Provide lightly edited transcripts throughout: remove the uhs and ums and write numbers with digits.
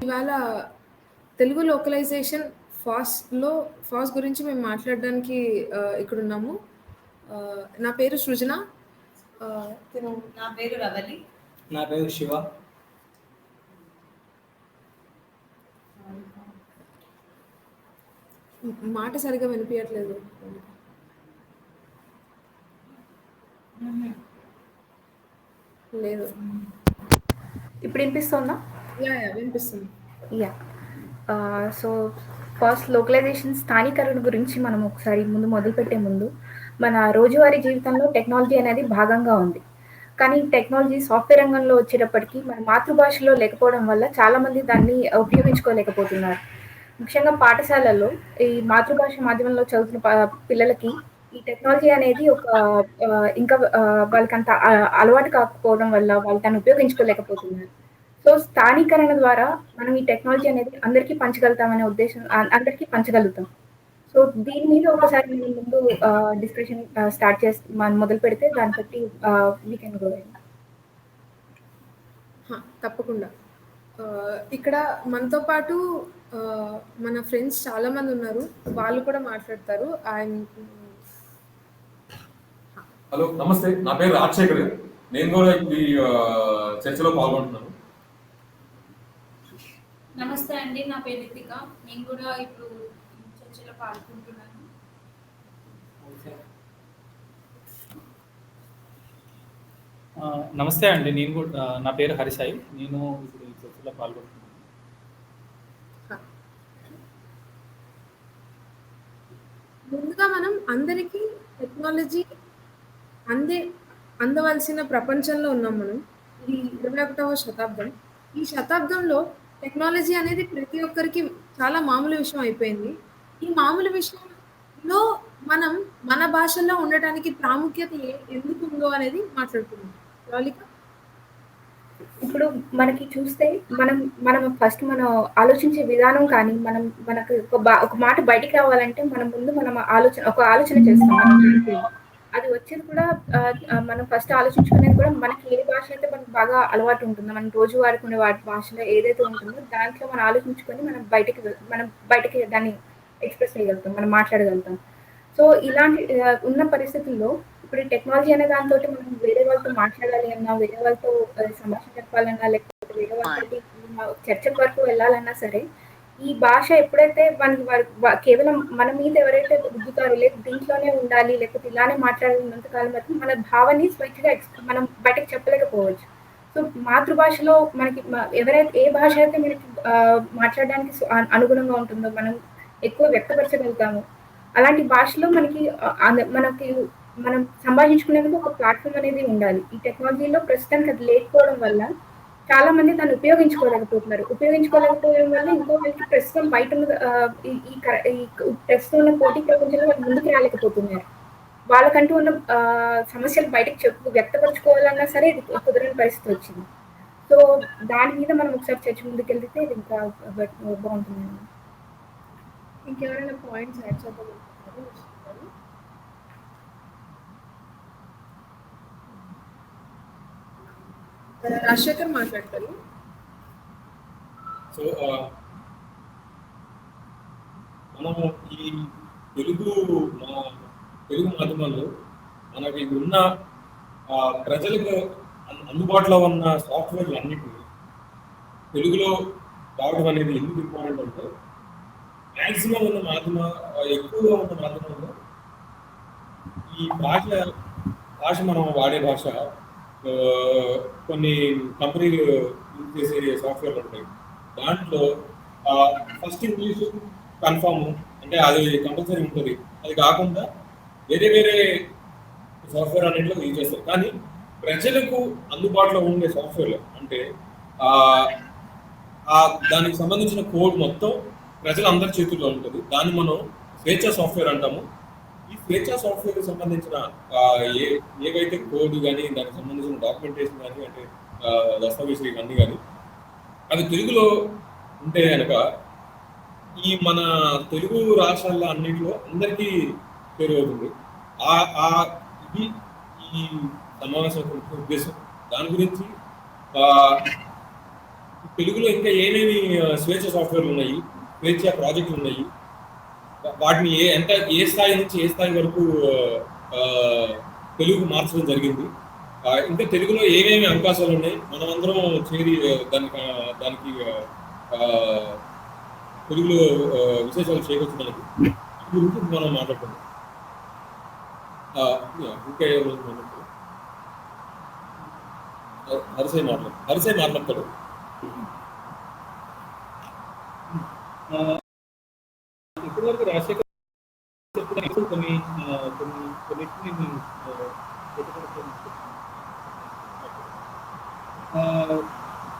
ఇవాళ Telugu localisation fast గురించి మేము మాట్లాడడానికి ఇక్కడున్నాము. నా పేరు సృజన. తిను నా పేరు రవలి. నా పేరు శివ. మాట సరిగ్గా వినిపించట్లేదు. లేదు. ఇప్పుడు వినిపిస్తుందా? వినిపిస్తుంది. యా. సో ఫస్ట్ లోకలైజేషన్ స్థానికరణ గురించి మనం ఒకసారి మొదలుపెట్టే ముందు మన రోజువారీ జీవితంలో టెక్నాలజీ అనేది భాగంగా ఉంది. కానీ టెక్నాలజీ సాఫ్ట్వేర్ రంగంలో వచ్చేటప్పటికి మన మాతృభాషలో లేకపోవడం వల్ల చాలామంది దాన్ని ఉపయోగించుకోలేకపోతున్నారు. ముఖ్యంగా పాఠశాలల్లో ఈ మాతృభాష మాధ్యమంలో చదువుతున్న పిల్లలకి ఈ టెక్నాలజీ అనేది ఒక ఇంకా వాళ్ళకంత అలవాటు కాకపోవడం వల్ల వాళ్ళు దాన్ని ఉపయోగించుకోలేకపోతున్నారు. సో స్థానీకరణ ద్వారా మనం ఈ టెక్నాలజీ అనేది అందరికీ పంచగలుగుతామనే ఉద్దేశం, అందరికీ పంచగలుగుతాం. సో దీని మీద ఒకసారి నేను ముందు డిస్కషన్ స్టార్ట్ చేసి మనం మొదలు పెడితే దాన్ని బట్టి వీ కెన్ గో. తప్పకుండా. ఇక్కడ మనతో పాటు మన ఫ్రెండ్స్ చాలా మంది ఉన్నారు, వాళ్ళు కూడా మాట్లాడతారు. హలో, నమస్తే. నా పేరు రాజశేఖర్. నేను కూడా ఈ చర్చలో పాల్గొంటున్నాను. నమస్తే అండి, నా పేరు రితిక. నేను కూడా ఇప్పుడు చర్చలో పాల్గొంటున్నాను. నమస్తే అండి, నేను కూడా నా పేరు హరిసాయి. నేను ఇప్పుడు ఈ చర్చలో పాల్గొంటున్నాను. ముందుగా మనం అందరికీ టెక్నాలజీ అందవలసిన ప్రపంచంలో ఉన్నాం. మనం ఇది 21వ శతాబ్దం. ఈ శతాబ్దంలో టెక్నాలజీ అనేది ప్రతి ఒక్కరికి చాలా మామూలు విషయం అయిపోయింది. ఈ మామూలు విషయంలో మనం మన భాషలో ఉండటానికి ప్రాముఖ్యత ఎందుకు ఉందో అనేది మాట్లాడుతున్నాం. రాలిక, ఇప్పుడు మనకి చూస్తే మనం ఫస్ట్ మనం ఆలోచించే విధానం కానీ మనకు ఒక మాట బయటికి రావాలంటే మనం ఆలోచన చేస్తాం. అది వచ్చేది కూడా మనం ఫస్ట్ ఆలోచించుకునేది కూడా మనకి ఏ భాష అయితే మనకు బాగా అలవాటు ఉంటుందో, మనం రోజు వాడుకునే భాషలో ఏదైతే ఉంటుందో దాంట్లో మనం ఆలోచించుకొని మనం బయటకి దాన్ని ఎక్స్ప్రెస్ చేయగలుగుతాం, మనం మాట్లాడగలుగుతాం. సో ఇలాంటి ఉన్న పరిస్థితుల్లో ఇప్పుడు టెక్నాలజీ అనే దాంతో మనం వేరే వాళ్ళతో మాట్లాడాలి అన్నా, వేరే వాళ్ళతో సంభాషణ చెప్పాలన్నా, లేకపోతే వేరే వాళ్ళతో చర్చల వరకు వెళ్ళాలన్నా సరే, ఈ భాష ఎప్పుడైతే కేవలం మన మీద ఎవరైతే రుద్దుతారో, లేకపోతే దీంట్లోనే ఉండాలి, లేకపోతే ఇలానే మాట్లాడినంత కాలం వరకు మన భావాన్ని స్వేచ్ఛగా మనం బయటకు చెప్పలేకపోవచ్చు. సో మాతృభాషలో మనకి ఎవరైతే ఏ భాష అయితే మనకి మాట్లాడడానికి అనుగుణంగా ఉంటుందో, మనం ఎక్కువ వ్యక్తపరచగలుగుతాము, అలాంటి భాషలో మనం సంభాషించుకునేందుకు ఒక ప్లాట్ఫామ్ అనేది ఉండాలి. ఈ టెక్నాలజీలో ప్రస్తుతానికి అది లేకపోవడం వల్ల చాలా మంది దాన్ని ఉపయోగించుకోలేకపోవడం వల్ల ఇంకో వాళ్ళకి ప్రస్తుతం బయట ఈ ప్రస్తుతం ఉన్న పోటీ ప్రపంచంలో వాళ్ళు ముందుకు రాలేకపోతున్నారు. వాళ్ళకంటూ ఉన్న సమస్యలు బయటకు వ్యక్తపరచుకోవాలన్నా సరే ఇది కుదరని పరిస్థితి వచ్చింది. సో దాని మీద మనం ఒకసారి చర్చ ముందుకెళ్తే ఇది ఇంకా బాగుంటుంది. ఇంకెవరైనా పాయింట్స్ యాడ్ చేద్దాం? రాజశేఖర్ మాట్లాడతారు. సో మనము ఈ తెలుగు మాధ్యమంలో మనకి ఉన్న ప్రజలకు అందుబాటులో ఉన్న సాఫ్ట్వేర్లు అన్నిటినీ తెలుగులో రావడం అనేది ఎందుకు ఇంపార్టెంట్ అంటే, మ్యాక్సిమం ఉన్న ఎక్కువగా ఉన్న మాధ్యమంలో ఈ భాష మనం వాడే భాష కొన్ని కంపెనీలు యూజ్ చేసే సాఫ్ట్వేర్లు ఉంటాయి. దాంట్లో ఫస్ట్ ఇంగ్లీష్ కన్ఫామ్, అంటే అది కంపల్సరీ ఉంటుంది. అది కాకుండా వేరే సాఫ్ట్వేర్ అన్నింటిలో యూజ్ చేస్తారు. కానీ ప్రజలకు అందుబాటులో ఉండే సాఫ్ట్వేర్లు అంటే దానికి సంబంధించిన కోడ్ మొత్తం ప్రజలందరి చేతుల్లో ఉంటుంది. దాన్ని మనం స్వేచ్ఛ సాఫ్ట్వేర్ అంటాము. ఈ స్వేచ్ఛ సాఫ్ట్వేర్ సంబంధించిన ఏవైతే కోడ్ కానీ, దానికి సంబంధించిన డాక్యుమెంటేషన్ కానీ, అంటే దస్తావేజులు ఇవన్నీ కానీ అది తెలుగులో ఉంటే కనుక ఈ మన తెలుగు రాష్ట్రాల్లో అన్నింటిలో అందరికీ పేరు అవుతుంది. ఇది ఈ సమావేశం ఉద్దేశం. దాని గురించి తెలుగులో ఇంకా ఏమేమి స్వేచ్ఛ సాఫ్ట్వేర్లు ఉన్నాయి, స్వేచ్ఛ ప్రాజెక్టులు ఉన్నాయి, వాటిని ఏ స్థాయి నుంచి ఏ స్థాయి వరకు ఆ, తెలుగు మార్చడం జరిగింది, ఇంకా తెలుగులో ఏమేమి అవకాశాలు ఉన్నాయి, మనమందరం చేరి దానికి ఆ, తెలుగులో విశేషాలు చేయవచ్చు. మనకి ఈ గురించి మనం మాట్లాడుకుందాం. ఇంకా ఎవరు మాట్లాడతారు? హరిసాయి మాట్లాడతాడు. ఇప్పటి వరకు రాజశేఖర్ కొన్ని కొన్నిటిని నేను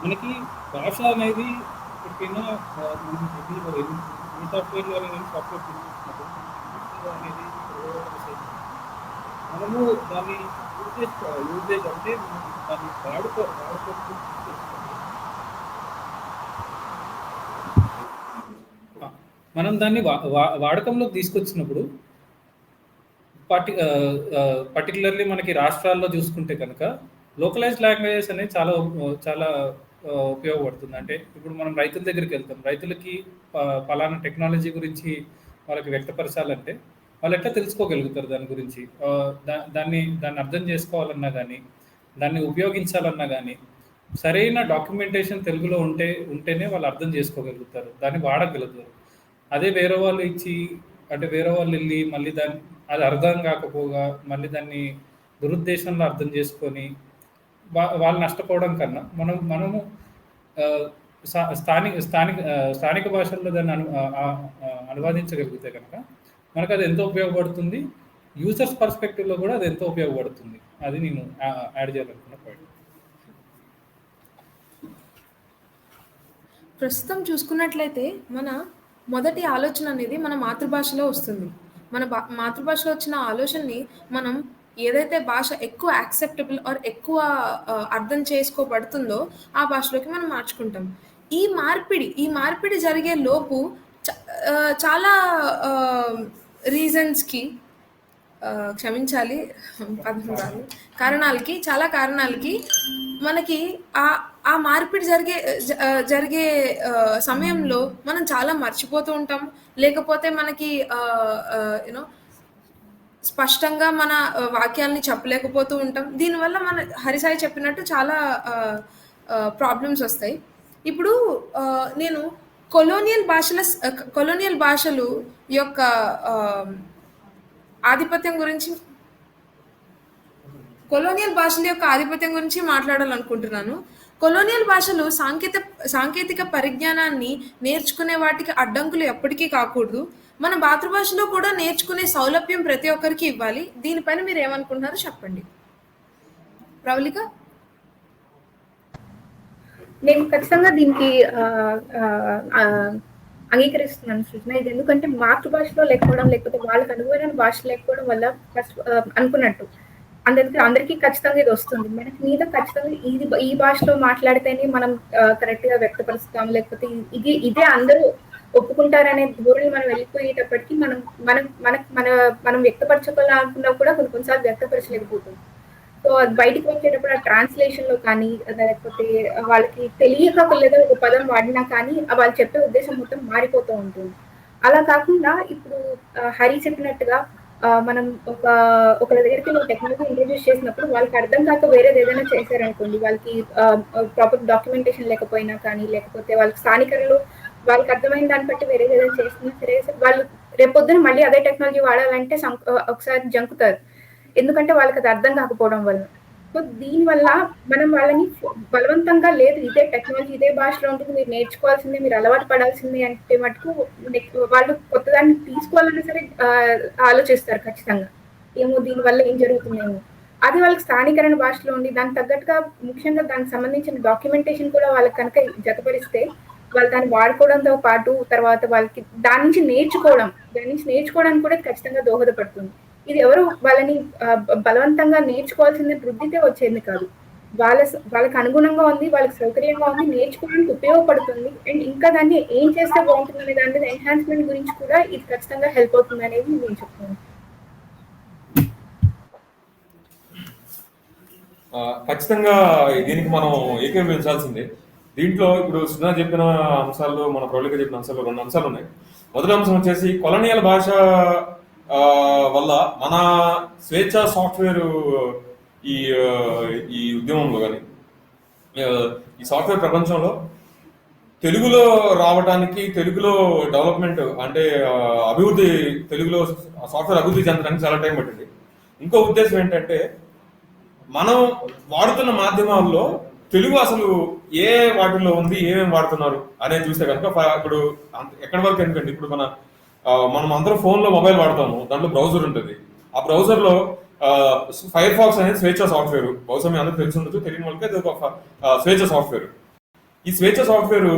మనకి భాష అనేది ఇప్పటికైనా మనం ఈ సాఫ్ట్వేర్లో కానీ సాఫ్ట్వేర్ అనేది మనము దాన్ని యూజేజ్ అంటే మనం దాన్ని మనం దాన్ని వాడకంలోకి తీసుకొచ్చినప్పుడు పర్టికులర్లీ మనకి రాష్ట్రాల్లో చూసుకుంటే కనుక లోకలైజ్డ్ లాంగ్వేజెస్ అనేది చాలా చాలా ఉపయోగపడుతుంది. అంటే ఇప్పుడు మనం రైతుల దగ్గరికి వెళ్తాం, రైతులకి పలానా టెక్నాలజీ గురించి వాళ్ళకి వ్యక్తపరచాలంటే వాళ్ళు ఎట్లా తెలుసుకోగలుగుతారు దాని గురించి, దాన్ని అర్థం చేసుకోవాలన్నా కానీ దాన్ని ఉపయోగించాలన్నా కానీ సరైన డాక్యుమెంటేషన్ తెలుగులో ఉంటేనే వాళ్ళు అర్థం చేసుకోగలుగుతారు, దాన్ని వాడగలుగుతారు. అదే వేరే వాళ్ళు ఇచ్చి అంటే వేరే వాళ్ళు వెళ్ళి మళ్ళీ అది అర్థం కాకపోగా మళ్ళీ దాన్ని దురుద్దేశంలో అర్థం చేసుకొని వాళ్ళు నష్టపోవడం కన్నా మనము స్థానిక భాషల్లో దాన్ని అనువాదించగలిగితే కనుక మనకు అది ఎంతో ఉపయోగపడుతుంది. యూజర్స్ పర్స్పెక్టివ్లో కూడా అది ఎంతో ఉపయోగపడుతుంది. అది నేను యాడ్ చేయాలనుకున్న పాయింట్. ప్రస్తుతం చూసుకున్నట్లయితే మన మొదటి ఆలోచన అనేది మన మాతృభాషలో వస్తుంది. మన మాతృభాషలో వచ్చిన ఆలోచనని మనం ఏదైతే భాష ఎక్కువ యాక్సెప్టబుల్ ఆర్ ఎక్కువ అర్థం చేసుకోబడుతుందో ఆ భాషలోకి మనం మార్చుకుంటాం. ఈ మార్పిడి జరిగే లోపు చాలా రీజన్స్కి క్షమించాలి చాలా కారణాలకి మనకి ఆ మార్పిడి జరిగే సమయంలో మనం చాలా మర్చిపోతూ ఉంటాం, లేకపోతే మనకి యూనో స్పష్టంగా మన వాక్యాలని చెప్పలేకపోతూ ఉంటాం. దీనివల్ల మన హరిసాయి చెప్పినట్టు చాలా ప్రాబ్లమ్స్ వస్తాయి. ఇప్పుడు నేను కొలోనియల్ భాషలు యొక్క ఆధిపత్యం గురించి మాట్లాడాలనుకుంటున్నాను. కొలోనియల్ భాషలు సాంకేతిక పరిజ్ఞానాన్ని నేర్చుకునే వాటికి అడ్డంకులు ఎప్పటికీ కాకూడదు. మన మాతృభాషలో కూడా నేర్చుకునే సౌలభ్యం ప్రతి ఒక్కరికి ఇవ్వాలి. దీనిపైన మీరు ఏమనుకుంటున్నారో చెప్పండి. ప్రవళిక? నేను ఖచ్చితంగా దీనికి అంగీకరిస్తున్నాను సృజన. ఇది ఎందుకంటే మాతృభాషలో లేకపోవడం, లేకపోతే వాళ్ళకి అనుగుణమైన భాష లేకపోవడం వల్ల అనుకున్నట్టు అందరికీ ఖచ్చితంగా ఇది వస్తుంది. మనకి మీద ఖచ్చితంగా ఈ భాషలో మాట్లాడితేనే మనం కరెక్ట్ గా వ్యక్తపరుస్తాం, లేకపోతే ఇదే అందరూ ఒప్పుకుంటారనే ధోరణి మనం వెళ్ళిపోయేటప్పటికి మనం వ్యక్తపరచుకోవాలనుకున్నా కూడా కొన్నిసార్లు వ్యక్తపరచలేకపోతుంది. సో అది బయటికి వచ్చేటప్పుడు ఆ ట్రాన్స్లేషన్ లో కానీ, లేకపోతే వాళ్ళకి తెలియక లేదా ఒక పదం వాడినా కానీ వాళ్ళు చెప్పే ఉద్దేశం మొత్తం మారిపోతూ ఉంటుంది. అలా కాకుండా ఇప్పుడు హరి చెప్పినట్టుగా మనం ఒకరి దగ్గరికి టెక్నాలజీ ఇంట్రడ్యూస్ చేసినప్పుడు వాళ్ళకి అర్థం కాక వేరేది ఏదైనా చేశారనుకోండి, వాళ్ళకి ప్రాపర్ డాక్యుమెంటేషన్ లేకపోయినా కానీ, లేకపోతే వాళ్ళకి స్థానికలు వాళ్ళకి అర్థమైన దాన్ని బట్టి వేరే ఏదైనా చేస్తున్నా సరే వాళ్ళు రేపొద్దున మళ్ళీ అదే టెక్నాలజీ వాడాలంటే ఒకసారి జంకుతారు, ఎందుకంటే వాళ్ళకి అది అర్థం కాకపోవడం వల్ల. సో దీనివల్ల మనం వాళ్ళని బలవంతంగా లేదు ఇదే టెక్నాలజీ ఇదే భాషలో ఉంటుంది, మీరు నేర్చుకోవాల్సిందే, మీరు అలవాటు పడాల్సిందే అంటే మటుకు వాళ్ళు కొత్తదాన్ని తీసుకోవాలన్నా సరే ఆలోచిస్తారు ఖచ్చితంగా, ఏమో దీనివల్ల ఏం జరుగుతుందేమో. అది వాళ్ళకి స్థానికరణ భాషలో ఉండి దానికి తగ్గట్టుగా ముఖ్యంగా దానికి సంబంధించిన డాక్యుమెంటేషన్ కూడా వాళ్ళకి కనుక జతపరిస్తే వాళ్ళు దాన్ని వాడుకోవడంతో పాటు తర్వాత వాళ్ళకి దాని నుంచి నేర్చుకోవడానికి కూడా ఖచ్చితంగా దోహదపడుతుంది. ఇది ఎవరు వాళ్ళని బలవంతంగా నేర్చుకోవాల్సింది వృద్ధితే వచ్చేది కాదు, వాళ్ళకి అనుగుణంగా ఉంది, వాళ్ళకి సౌకర్యంగా ఉంది, నేర్చుకోవడానికి ఉపయోగపడుతుంది. అండ్ ఇంకా దాన్ని ఏం చేస్తే బాగుంటుంది అనే దాని మీద ఎన్హాన్స్మెంట్ గురించి కూడా ఇది ఖచ్చితంగా హెల్ప్ అవుతుంది అనేది నేను చెప్తాను. ఖచ్చితంగా దీనికి మనం ఏకీభవించాల్సిందే. దీంట్లో ఇప్పుడు సుధా చెప్పిన అంశాల్లో, మన ప్రౌలిక చెప్పిన అంశాల్లో 2 అంశాలు ఉన్నాయి. మొదటి అంశం వచ్చేసి కొలనియల్ భాష ఆ, వల్ల మన స్వేచ్ఛ సాఫ్ట్వేర్ ఈ ఆ, ఈ ఉద్యమంలో కానీ ఈ సాఫ్ట్వేర్ ప్రపంచంలో తెలుగులో రావడానికి, తెలుగులో డెవలప్మెంట్ అంటే అభివృద్ధి, తెలుగులో సాఫ్ట్వేర్ అభివృద్ధి చెందడానికి చాలా టైం పట్టింది. ఇంకో ఉద్దేశం ఏంటంటే మనం వాడుతున్న మాధ్యమాల్లో తెలుగు అసలు ఏ వాటిల్లో ఉంది, ఏమేమి వాడుతున్నారు అనేది చూస్తే కనుక ఇప్పుడు ఎక్కడి వరకు ఎందుకండి, ఇప్పుడు మనం అందరం ఫోన్లో మొబైల్ వాడతాము, దాంట్లో బ్రౌజర్ ఉంటుంది. ఆ బ్రౌజర్లో ఫైర్ ఫాక్స్ అనేది స్వేచ్ఛ సాఫ్ట్వేర్, బహుశా మీ అందరూ తెలిసి ఉండదు, తెలియని వాళ్ళకి అది ఒక స్వేచ్ఛ సాఫ్ట్వేర్. ఈ స్వేచ్ఛ సాఫ్ట్వేర్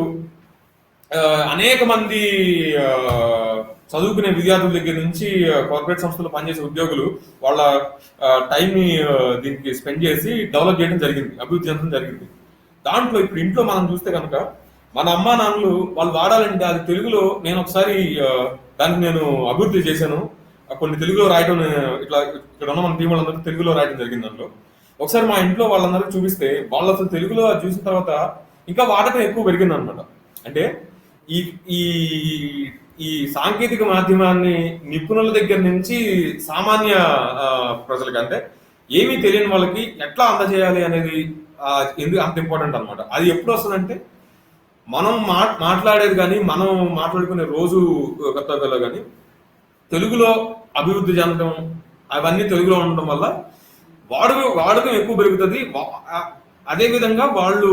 అనేక మంది ఆ, చదువుకునే విద్యార్థుల దగ్గర నుంచి కార్పొరేట్ సంస్థలు పనిచేసే ఉద్యోగులు వాళ్ళ టైంని దీనికి స్పెండ్ చేసి డెవలప్ చేయడం జరిగింది, అభివృద్ధి చెందడం జరిగింది. దాంట్లో ఇప్పుడు ఇంట్లో మనం చూస్తే కనుక మన అమ్మా నాన్నలు వాళ్ళు వాడాలంటే అది తెలుగులో, నేను ఒకసారి దానికి నేను అభివృద్ధి చేశాను, కొన్ని తెలుగులో రాయడం, ఇట్లా ఇక్కడ ఉన్న మన టీం వాళ్ళందరూ తెలుగులో రాయడం జరిగింది. దాంట్లో ఒకసారి మా ఇంట్లో వాళ్ళందరికీ చూపిస్తే వాళ్ళు అసలు తెలుగులో అది చూసిన తర్వాత ఇంకా వాడకం ఎక్కువ పెరిగింది అనమాట. అంటే ఈ ఈ ఈ సాంకేతిక మాధ్యమాన్ని నిపుణుల దగ్గర నుంచి సామాన్య ప్రజలకి, అంటే ఏమీ తెలియని వాళ్ళకి ఎట్లా అందజేయాలి అనేది ఎందుకు అంత ఇంపార్టెంట్ అనమాట. అది ఎప్పుడు వస్తుందంటే మనం మాట్లాడేది కానీ, మనం మాట్లాడుకునే రోజు కర్తవ్యాలు కానీ తెలుగులో అభివృద్ధి చెందడం, అవన్నీ తెలుగులో ఉండడం వల్ల వాడకం ఎక్కువ పెరుగుతుంది. అదేవిధంగా వాళ్ళు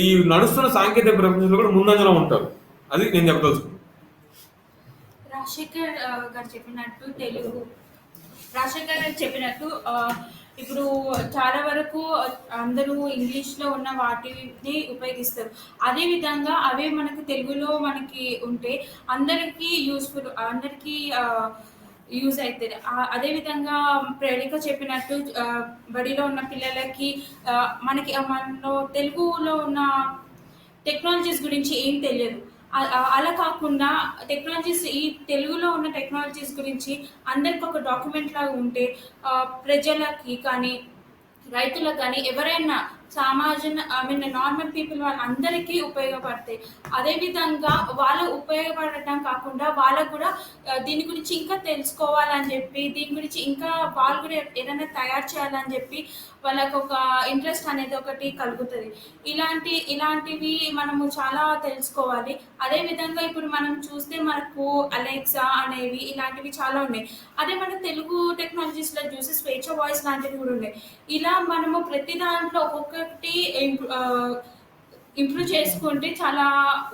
ఈ నడుస్తున్న సాంకేతిక ప్రపంచంలో కూడా ముందంజలో ఉంటారు. అది నేను చెప్పదలుచుకున్నాను. రాజశేఖర్ గారు చెప్పినట్టు రాజశేఖర్ గారు చెప్పినట్టు ఇప్పుడు చాలా వరకు అందరూ ఇంగ్లీష్లో ఉన్న వాటిని ఉపయోగిస్తారు. అదేవిధంగా అవే మనకు తెలుగులో మనకి ఉంటే అందరికీ యూస్ఫుల్, అందరికీ యూజ్ అవుతుంది. అదేవిధంగా ప్రేరిక చెప్పినట్టు బడిలో ఉన్న పిల్లలకి మనలో తెలుగులో ఉన్న టెక్నాలజీస్ గురించి ఏం తెలియదు. అలా కాకుండా టెక్నాలజీస్, ఈ తెలుగులో ఉన్న టెక్నాలజీస్ గురించి అందరికి ఒక డాక్యుమెంట్ లాగా ఉంటే ప్రజలకి కానీ, రైతులకు కానీ, ఎవరైనా నార్మల్ పీపుల్ వాళ్ళందరికీ ఉపయోగపడతాయి. అదేవిధంగా వాళ్ళు ఉపయోగపడటం కాకుండా వాళ్ళకు కూడా దీని గురించి ఇంకా తెలుసుకోవాలని చెప్పి, దీని గురించి ఇంకా వాళ్ళు కూడా ఏదైనా తయారు చేయాలని చెప్పి వాళ్ళకు ఒక ఇంట్రెస్ట్ అనేది ఒకటి కలుగుతుంది. ఇలాంటివి మనము చాలా తెలుసుకోవాలి. అదేవిధంగా ఇప్పుడు మనం చూస్తే మనకు అలెక్సా అనేవి ఇలాంటివి చాలా ఉన్నాయి. అదే మన తెలుగు టెక్నాలజీస్లో చూసి స్వేచ్ఛ వాయిస్ లాంటివి కూడా ఉన్నాయి. ఇలా మనము ప్రతి దాంట్లో ఒక్కొక్కటి ఇంప్రూవ్ చేసుకుంటే చాలా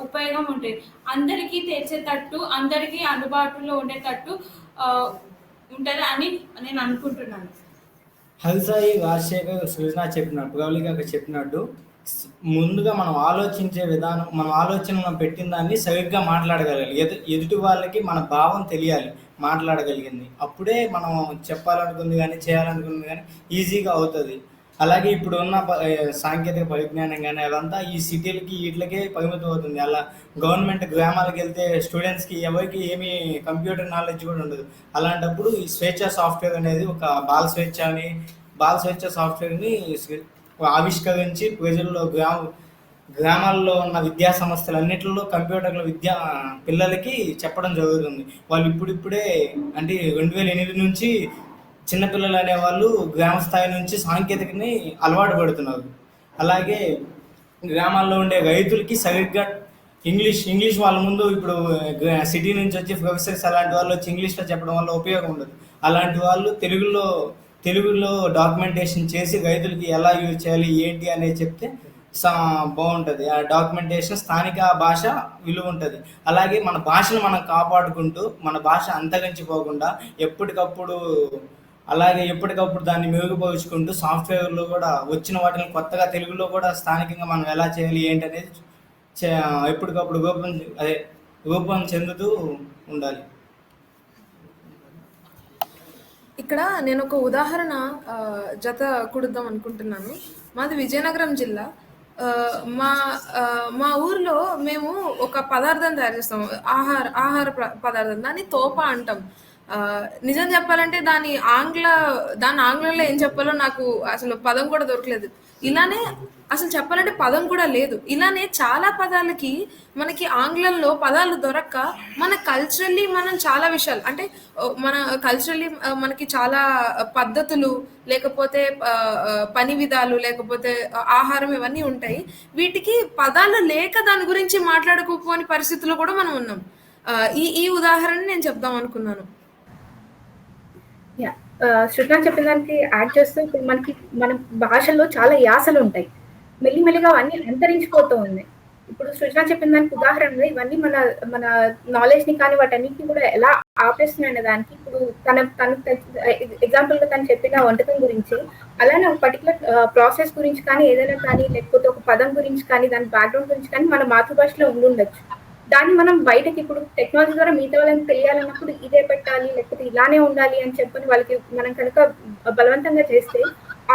ఉపయోగం ఉంటుంది. అందరికీ తెలిసేటట్టు, అందరికీ అందుబాటులో ఉండేటట్టు ఉంటుంది అని నేను అనుకుంటున్నాను. హల్సాయి, రాజశేఖర్, సృజన చెప్పినట్టు, ప్రవళిక చెప్పినట్టు ముందుగా మనం ఆలోచించే విధానం, మన ఆలోచన మనం పెట్టిన దాన్ని సరిగ్గా మాట్లాడగలగాలి. ఎదుటి వాళ్ళకి మన భావం తెలియాలి, మాట్లాడగలిగింది. అప్పుడే మనం చెప్పాలనుకుంది కానీ, చేయాలనుకుంది కానీ ఈజీగా అవుతుంది. అలాగే ఇప్పుడు ఉన్న సాంకేతిక పరిజ్ఞానం కానీ అదంతా ఈ సిటీలకి వీటికే పరిమితం అవుతుంది. అలా గవర్నమెంట్ గ్రామాలకు వెళ్తే స్టూడెంట్స్కి ఎవరికి ఏమీ కంప్యూటర్ నాలెడ్జ్ కూడా ఉండదు. అలాంటప్పుడు ఈ స్వేచ్ఛ సాఫ్ట్వేర్ అనేది ఒక బాల స్వేచ్ఛ సాఫ్ట్వేర్ని ఆవిష్కరించి ప్రజల్లో గ్రామాల్లో ఉన్న విద్యా సంస్థలన్నింటిలో కంప్యూటర్ల పిల్లలకి చెప్పడం జరుగుతుంది. వాళ్ళు ఇప్పుడిప్పుడే, అంటే 2008 నుంచి చిన్నపిల్లలు అనేవాళ్ళు గ్రామ స్థాయి నుంచి సాంకేతికని అలవాటు పడుతున్నారు. అలాగే గ్రామాల్లో ఉండే రైతులకి సరిగ్గా ఇంగ్లీష్ వాళ్ళ ముందు ఇప్పుడు సిటీ నుంచి వచ్చి ప్రొఫెసర్స్ అలాంటి వాళ్ళు వచ్చి ఇంగ్లీష్లో చెప్పడం వల్ల ఉపయోగం ఉండదు. అలాంటి వాళ్ళు తెలుగులో డాక్యుమెంటేషన్ చేసి రైతులకి ఎలా యూజ్ చేయాలి ఏంటి అనేది చెప్తే బాగుంటుంది. ఆ డాక్యుమెంటేషన్ స్థానిక భాష విలువ ఉంటుంది. అలాగే మన భాషను మనం కాపాడుకుంటూ మన భాష అంతరించిపోకుండా ఎప్పటికప్పుడు దాన్ని మెరుగుపరుచుకుంటూ సాఫ్ట్వేర్లో కూడా వచ్చిన వాటిని కొత్తగా తెలుగులో కూడా స్థానికంగా మనం ఎలా చేయాలి ఏంటి అనేది ఎప్పటికప్పుడు రూపం చెందుతూ ఉండాలి. ఇక్కడ నేను ఒక ఉదాహరణ జత కుడుద్దాం అనుకుంటున్నాను. మాది విజయనగరం జిల్లా. మా ఊర్లో మేము ఒక పదార్థం తయారు చేస్తాము, ఆహార పదార్థం, దాన్ని తోప అంటాం. నిజం చెప్పాలంటే దాని ఆంగ్లంలో ఏం చెప్పాలో నాకు అసలు పదం కూడా దొరకలేదు. ఇలానే అసలు చెప్పాలంటే పదం కూడా లేదు. ఇలానే చాలా పదాలకి మనకి ఆంగ్లంలో పదాలు దొరక్క మన కల్చరల్లీ మనం చాలా విషయాలు అంటే మన కల్చరల్లీ మనకి చాలా పద్ధతులు లేకపోతే పని విధాలు లేకపోతే ఆహారం ఇవన్నీ ఉంటాయి. వీటికి పదాలు లేక దాని గురించి మాట్లాడుకోని పరిస్థితుల్లో కూడా మనం ఉన్నాం. ఈ ఈ ఉదాహరణ నేను చెప్దాం అనుకున్నాను. యాహ్! సృజన చెప్పిన దానికి యాడ్ చేస్తూ ఇప్పుడు మన భాషల్లో చాలా యాసలు ఉంటాయి. మెల్లిమెల్లిగా అవన్నీ అంతరించిపోతూ ఉన్నాయి. ఇప్పుడు సృజన చెప్పిన దానికి ఉదాహరణగా ఇవన్నీ మన మన నాలెడ్జ్‌ని కానీ వాటన్నిటిని కూడా ఎలా ఆపేస్తున్నాయనే దానికి ఇప్పుడు తను ఎగ్జాంపుల్‌గా తను చెప్పిన వంటకం గురించి అలానే ఒక పర్టిక్యులర్ ప్రాసెస్ గురించి కానీ ఏదైనా కానీ లేకపోతే ఒక పదం గురించి కానీ దాని బ్యాక్‌గ్రౌండ్ గురించి కానీ మన మాతృభాషలో ఉండుండొచ్చు. దాన్ని మనం బయటకి ఇప్పుడు టెక్నాలజీ ద్వారా మిగతా వాళ్ళకి తెలియాలన్నప్పుడు ఇదే పెట్టాలి లేకపోతే ఇలానే ఉండాలి అని చెప్పని వాళ్ళకి మనం కనుక బలవంతంగా చేస్తే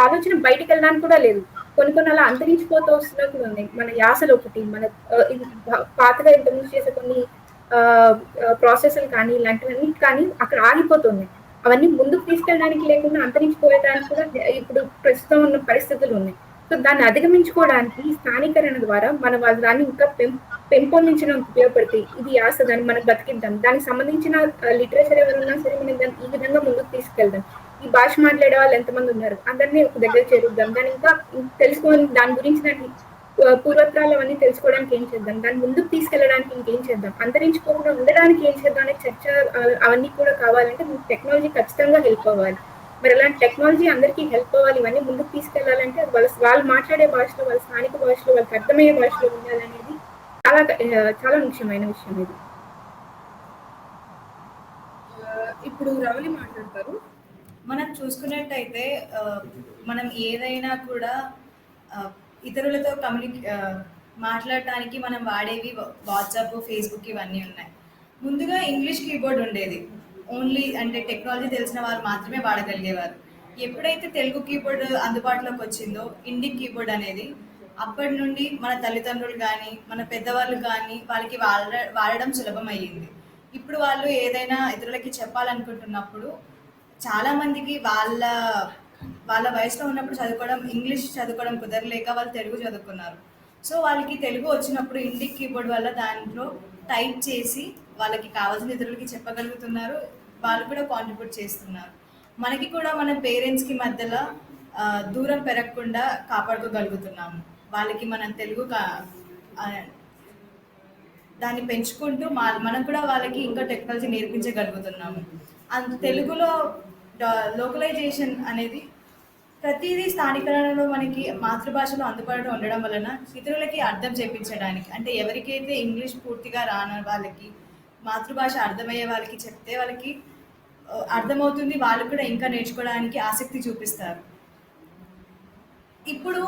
ఆలోచన బయటికి వెళ్ళడానికి కూడా లేదు. కొన్ని అలా అంతరించిపోతూ వస్తున్నా కూడా ఉన్నాయి. మన యాసలు ఒకటి మన ఇది పాతగా ఇంతకుముందు చేసే కొన్ని ప్రాసెస్లు కానీ ఇలాంటివన్నీ కానీ అక్కడ ఆగిపోతున్నాయి. అవన్నీ ముందుకు తీసుకెళ్ళడానికి లేకుండా అంతరించిపోయేదానికి కూడా ఇప్పుడు ప్రస్తుతం ఉన్న పరిస్థితులు ఉన్నాయి. సో దాన్ని అధిగమించుకోవడానికి ఈ స్థానికరణ ద్వారా మన వాళ్ళ దాన్ని ఇంకా పెంపొందించడానికి ఉపయోగపడతాయి. ఇది యాస దాన్ని మనం బతికిద్దాం. దానికి సంబంధించిన లిటరేచర్ ఎవరున్నా సరే మనం దాన్ని ఈ విధంగా ముందుకు తీసుకెళ్దాం. ఈ భాష మాట్లాడే వాళ్ళు ఎంతమంది ఉన్నారు అందరినీ ఒక దగ్గర చేరుద్దాం. దాన్ని ఇంకా తెలుసుకోవాలి దాని గురించి దాన్ని పూర్వత్రాలు అవన్నీ తెలుసుకోవడానికి ఏం చేద్దాం, దాన్ని ముందుకు తీసుకెళ్ళడానికి ఇంకేం చేద్దాం, అంతరించుకోకుండా ఉండడానికి ఏం చేద్దాం అనే చర్చ అవన్నీ కూడా కావాలంటే టెక్నాలజీ ఖచ్చితంగా హెల్ప్ అవ్వాలి. మరి అలాంటి టెక్నాలజీ అందరికీ హెల్ప్ అవ్వాలి. ఇవన్నీ ముందుకు తీసుకెళ్లాలంటే వాళ్ళు మాట్లాడే భాషలో వాళ్ళ స్థానిక భాషలో వాళ్ళకి అర్థమయ్యే భాషలో ఉండాలనేది చాలా చాలా ముఖ్యమైన విషయం ఇది. ఇప్పుడు రవలి మాట్లాడతారు. మనం చూసుకున్నట్టయితే మనం ఏదైనా కూడా ఇతరులతో మాట్లాడటానికి మనం వాడేవి వాట్సాప్, ఫేస్బుక్ ఇవన్నీ ఉన్నాయి. ముందుగా ఇంగ్లీష్ కీబోర్డ్ ఉండేది. ఓన్లీ అంటే టెక్నాలజీ తెలిసిన వారు మాత్రమే వాడగలిగేవారు. ఎప్పుడైతే తెలుగు కీబోర్డ్ అందుబాటులోకి వచ్చిందో ఇండిక్ కీబోర్డ్ అనేది అప్పటి నుండి మన తల్లిదండ్రులు కానీ మన పెద్దవాళ్ళు కానీ వాళ్ళకి వాడడం సులభమయ్యింది. ఇప్పుడు వాళ్ళు ఏదైనా ఇతరులకి చెప్పాలనుకుంటున్నప్పుడు చాలామందికి వాళ్ళ వయసులో ఉన్నప్పుడు ఇంగ్లీష్ చదువుకోవడం కుదరలేక వాళ్ళు తెలుగు చదువుకున్నారు. సో వాళ్ళకి తెలుగు వచ్చినప్పుడు ఇండిక్ కీబోర్డ్ వల్ల దాంట్లో టైప్ చేసి వాళ్ళకి కావాల్సిన ఇతరులకి చెప్పగలుగుతున్నారు. వాళ్ళు కూడా కాంట్రిబ్యూట్ చేస్తున్నారు. మనకి కూడా మన పేరెంట్స్కి మధ్యలో దూరం పెరగకుండా కాపాడుకోగలుగుతున్నాము. వాళ్ళకి మనం తెలుగు దాన్ని పెంచుకుంటూ మనం కూడా వాళ్ళకి ఇంకా టెక్నాలజీ నేర్పించగలుగుతున్నాము. తెలుగులో లోకలైజేషన్ అనేది ప్రతిదీ స్థానికరణలో మనకి మాతృభాషలో అందుబాటులో ఉండడం వలన ఇతరులకి అర్థం చేయించడానికి, అంటే ఎవరికైతే ఇంగ్లీష్ పూర్తిగా రాని వాళ్ళకి మాతృభాష అర్థమయ్యే వాళ్ళకి చెప్తే వాళ్ళకి అర్థమవుతుంది. వాళ్ళు కూడా ఇంకా నేర్చుకోవడానికి ఆసక్తి చూపిస్తారు. ఇప్పుడు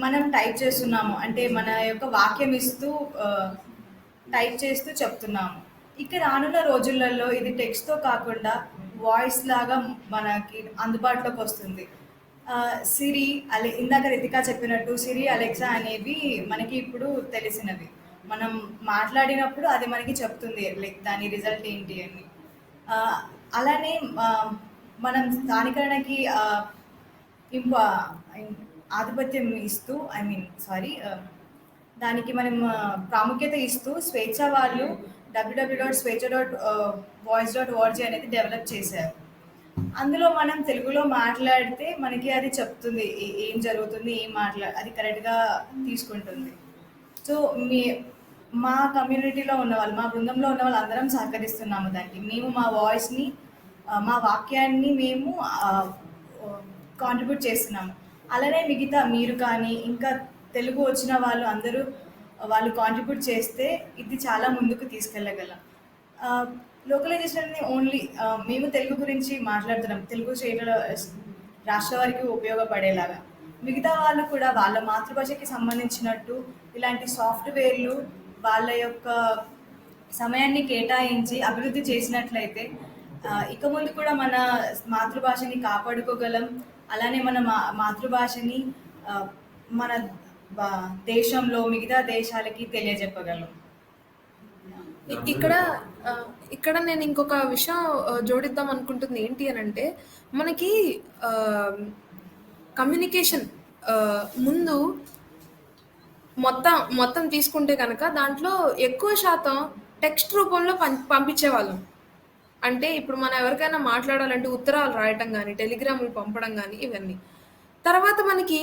మనం టైప్ చేస్తున్నాము అంటే మన యొక్క వాక్యం ఇస్తూ టైప్ చేస్తూ చెప్తున్నాము. ఇక రానున్న రోజులలో ఇది టెక్స్ట్తో కాకుండా వాయిస్ లాగా మనకి అందుబాటులోకి వస్తుంది. సిరి ఇందాక రితికా చెప్పినట్టు సిరి, అలెక్సా అనేవి మనకి ఇప్పుడు తెలిసినవి. మనం మాట్లాడినప్పుడు అది మనకి చెప్తుంది లైక్ దాని రిజల్ట్ ఏంటి అని. అలానే మనం స్థానికరణకి ఆధిపత్యం ఇస్తూ దానికి మనం ప్రాముఖ్యత ఇస్తూ స్వేచ్ఛ వాళ్ళు www.swechha.voice.org అనేది డెవలప్ చేశారు. అందులో మనం తెలుగులో మాట్లాడితే మనకి అది చెప్తుంది ఏం జరుగుతుంది, అది కరెక్ట్గా తీసుకుంటుంది. సో మా కమ్యూనిటీలో ఉన్న వాళ్ళు, మా బృందంలో ఉన్న వాళ్ళు అందరం సహకరిస్తున్నాము దానికి. మేము మా వాయిస్ని, మా వాక్యాన్ని మేము కాంట్రిబ్యూట్ చేస్తున్నాము. అలానే మిగతా మీరు కానీ ఇంకా తెలుగు వచ్చిన వాళ్ళు కాంట్రిబ్యూట్ చేస్తే ఇది చాలా ముందుకు తీసుకెళ్ళగలం. లోకలైజేషన్ని ఓన్లీ మేము తెలుగు గురించి మాట్లాడుతున్నాం, తెలుగు రాష్ట్ర వారికి ఉపయోగపడేలాగా. మిగతా వాళ్ళు కూడా వాళ్ళ మాతృభాషకి సంబంధించినట్టు ఇలాంటి సాఫ్ట్వేర్లు వాళ్ళ యొక్క సమయాన్ని కేటాయించి అభివృద్ధి చేసినట్లయితే ఇక ముందు కూడా మన మాతృభాషని కాపాడుకోగలం. అలానే మన మాతృభాషని మన దేశంలో మిగతా దేశాలకి తెలియజెప్పగలం. ఇక్కడ ఇక్కడ నేను ఇంకొక విషయం జోడిద్దాం అనుకుంటుంది ఏంటి అనంటే, మనకి కమ్యూనికేషన్ ముందు మొత్తం తీసుకుంటే కనుక దాంట్లో ఎక్కువ శాతం టెక్స్ట్ రూపంలో పంపించేవాళ్ళం. అంటే ఇప్పుడు మనం ఎవరికైనా మాట్లాడాలంటే ఉత్తరాలు రాయటం గానీ, టెలిగ్రాములు పంపడం గానీ ఇవన్నీ. తర్వాత మనకి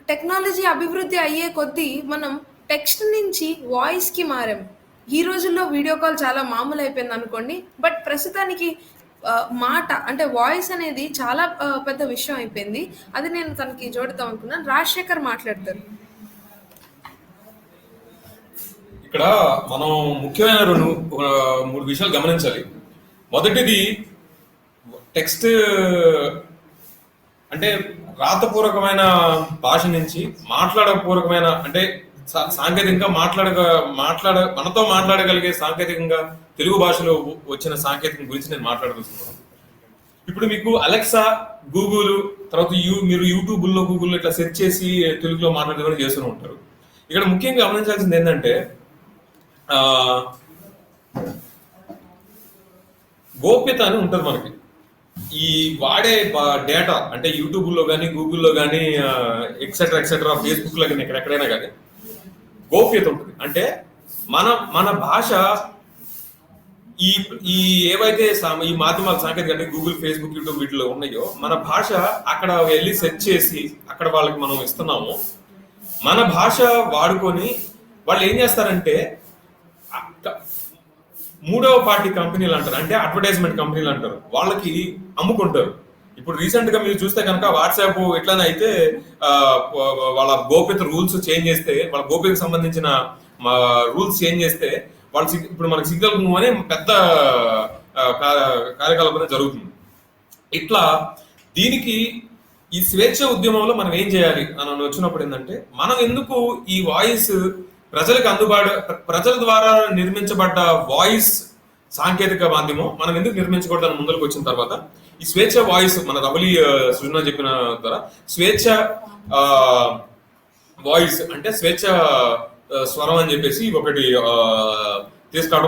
టెక్నాలజీ అభివృద్ధి అయ్యే కొద్దీ మనం టెక్స్ట్ నుంచి వాయిస్‌కి మారాం. ఈ రోజుల్లో వీడియో కాల్ చాలా మామూలు అయిపోయిందనుకోండి. బట్ ప్రస్తుతానికి మాట అంటే వాయిస్ అనేది చాలా పెద్ద విషయం అయిపోయింది. అది నేను తనకి జోడిద్దాం అనుకున్నాను. రాజశేఖర్ మాట్లాడతారు. ఇక్కడ మనం ముఖ్యమైన 3 విషయాలు గమనించాలి. మొదటిది టెక్స్ట్ అంటే రాతపూర్వకమైన భాష నుంచి మాట్లాడపూర్వకమైన అంటే సాంకేతికంగా మనతో మాట్లాడగలిగే సాంకేతికంగా తెలుగు భాషలో వచ్చిన సాంకేతికం గురించి నేను మాట్లాడుతున్నాను. ఇప్పుడు మీకు అలెక్సా, గూగుల్, తర్వాత మీరు యూట్యూబ్లో గూగుల్లో ఇట్లా సెర్చ్ చేసి తెలుగులో మాట్లాడేది చేస్తూ ఉంటారు. ఇక్కడ ముఖ్యంగా గమనించాల్సింది ఏంటంటే గోప్యత అని ఉంటుంది మనకి. ఈ వాడే డేటా అంటే యూట్యూబ్లో కానీ గూగుల్లో కానీ ఎక్సెట్రా ఫేస్బుక్లో కానీ ఎక్కడెక్కడైనా కానీ గోప్యత ఉంటుంది. అంటే మన భాష ఈ ఏవైతే ఈ మాధ్యమాల సాంకేతిక అంటే గూగుల్, ఫేస్బుక్, యూట్యూబ్ వీటిలో ఉన్నాయో మన భాష అక్కడ వెళ్ళి సెర్చ్ చేసి అక్కడ వాళ్ళకి మనం ఇస్తున్నాము. మన భాష వాడుకొని వాళ్ళు ఏం చేస్తారంటే మూడవ పార్టీ కంపెనీలు అంటారు, అంటే అడ్వర్టైజ్మెంట్ కంపెనీలు అంటారు, వాళ్ళకి అమ్ముకుంటారు. ఇప్పుడు రీసెంట్ గా మీరు చూస్తే కనుక వాట్సాప్ ఎట్లనే అయితే వాళ్ళ గోప్యత రూల్స్ చేంజ్ చేస్తే, వాళ్ళ గోప్యతకు సంబంధించిన రూల్స్ చేంజ్ చేస్తే వాళ్ళు ఇప్పుడు మనకి సిగ్నల్ మూవ్ అనే పెద్ద కార్యకలాపన జరుగుతుంది. ఇట్లా దీనికి ఈ స్వేచ్ఛ ఉద్యమంలో మనం ఏం చేయాలి అని వచ్చినప్పుడు ఏంటంటే, మనం ఎందుకు ఈ వాయిస్ ప్రజల ద్వారా నిర్మించబడ్డ వాయిస్ సాంకేతిక మాధ్యమం మనం ఎందుకు నిర్మించకూడదని ముందరకు వచ్చిన తర్వాత ఈ స్వేచ్ఛ వాయిస్ మన రవలి సృజన చెప్పిన ద్వారా స్వేచ్ఛ వాయిస్ అంటే స్వేచ్ఛ స్వరం అని చెప్పేసి ఒకటి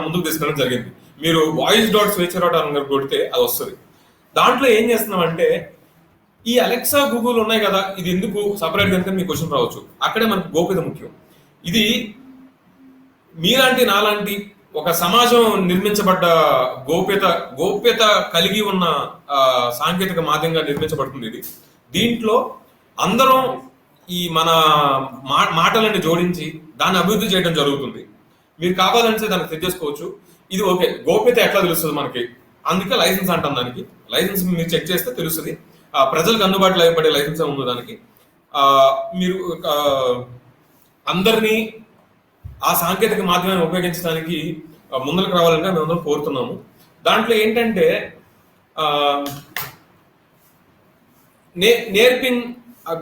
ముందుకు తీసుకురావడం జరిగింది. మీరు voice.swechha.org కొడితే అది వస్తుంది. దాంట్లో ఏం చేస్తున్నాం అంటే ఈ అలెక్సా, గూగుల్ ఉన్నాయి కదా, ఇది ఎందుకు సపరేట్ కనుక మీ క్వశ్చన్ రావచ్చు. అక్కడే మనకు గోప్యత ముఖ్యం. ఇది మీలాంటి నాలాంటి ఒక సమాజం నిర్మించబడ్డ గోప్యత కలిగి ఉన్న సాంకేతిక మాధ్యమంగా నిర్మించబడుతుంది ఇది. దీంట్లో అందరం ఈ మన మాటలను జోడించి దాన్ని అభివృద్ధి చేయడం జరుగుతుంది. మీరు కావాలంటే దాన్ని సెట్ చేసుకోవచ్చు. ఇది ఓకే. గోప్యత ఎట్లా తెలుస్తుంది మనకి? అందుకే లైసెన్స్ అంటాం. దానికి లైసెన్స్ మీరు చెక్ చేస్తే తెలుస్తుంది. ప్రజలకు అందుబాటులో అయిపడే లైసెన్స్ ఉంది దానికి. మీరు అందరినీ ఆ సాంకేతిక మాధ్యమాన్ని ఉపయోగించడానికి ముందరకు రావాలని మేము కోరుతున్నాము. దాంట్లో ఏంటంటే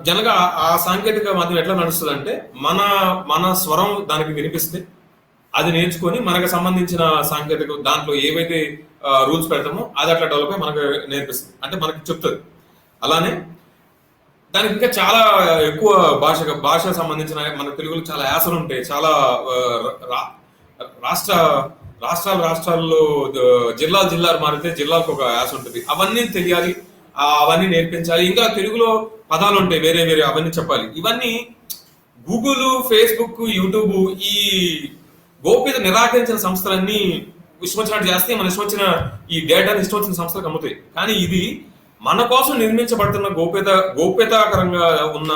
జనగా ఆ సాంకేతిక మాధ్యమం ఎట్లా నడుస్తుంది అంటే మన స్వరం దానికి వినిపిస్తే అది నేర్చుకొని మనకు సంబంధించిన సాంకేతిక దాంట్లో ఏవైతే రూల్స్ పెడతామో అది అట్లా డెవలప్ అయ్యి మనకు నేర్పిస్తుంది, అంటే మనకి చెప్తుంది. అలానే దానికి ఇంకా చాలా ఎక్కువ భాష సంబంధించిన మన తెలుగులో చాలా యాసలు ఉంటాయి. చాలా రాష్ట్రాల్లో జిల్లాలు మారితే జిల్లాలకు ఒక యాస ఉంటుంది. అవన్నీ తెలియాలి, అవన్నీ నేర్పించాలి. ఇంకా తెలుగులో పదాలు ఉంటాయి వేరే అవన్నీ చెప్పాలి. ఇవన్నీ గూగుల్, ఫేస్బుక్, యూట్యూబ్ ఈ గోప్యత నిరాకరించిన సంస్థలన్నీ ఇష్టమొచ్చినట్టు చేస్తే మన ఇష్టమొచ్చిన ఈ డేటాని ఇష్టమొచ్చిన సంస్థలకు అమ్ముతాయి. కానీ ఇది మన కోసం నిర్మించబడుతున్న గోప్యతాకరంగా ఉన్న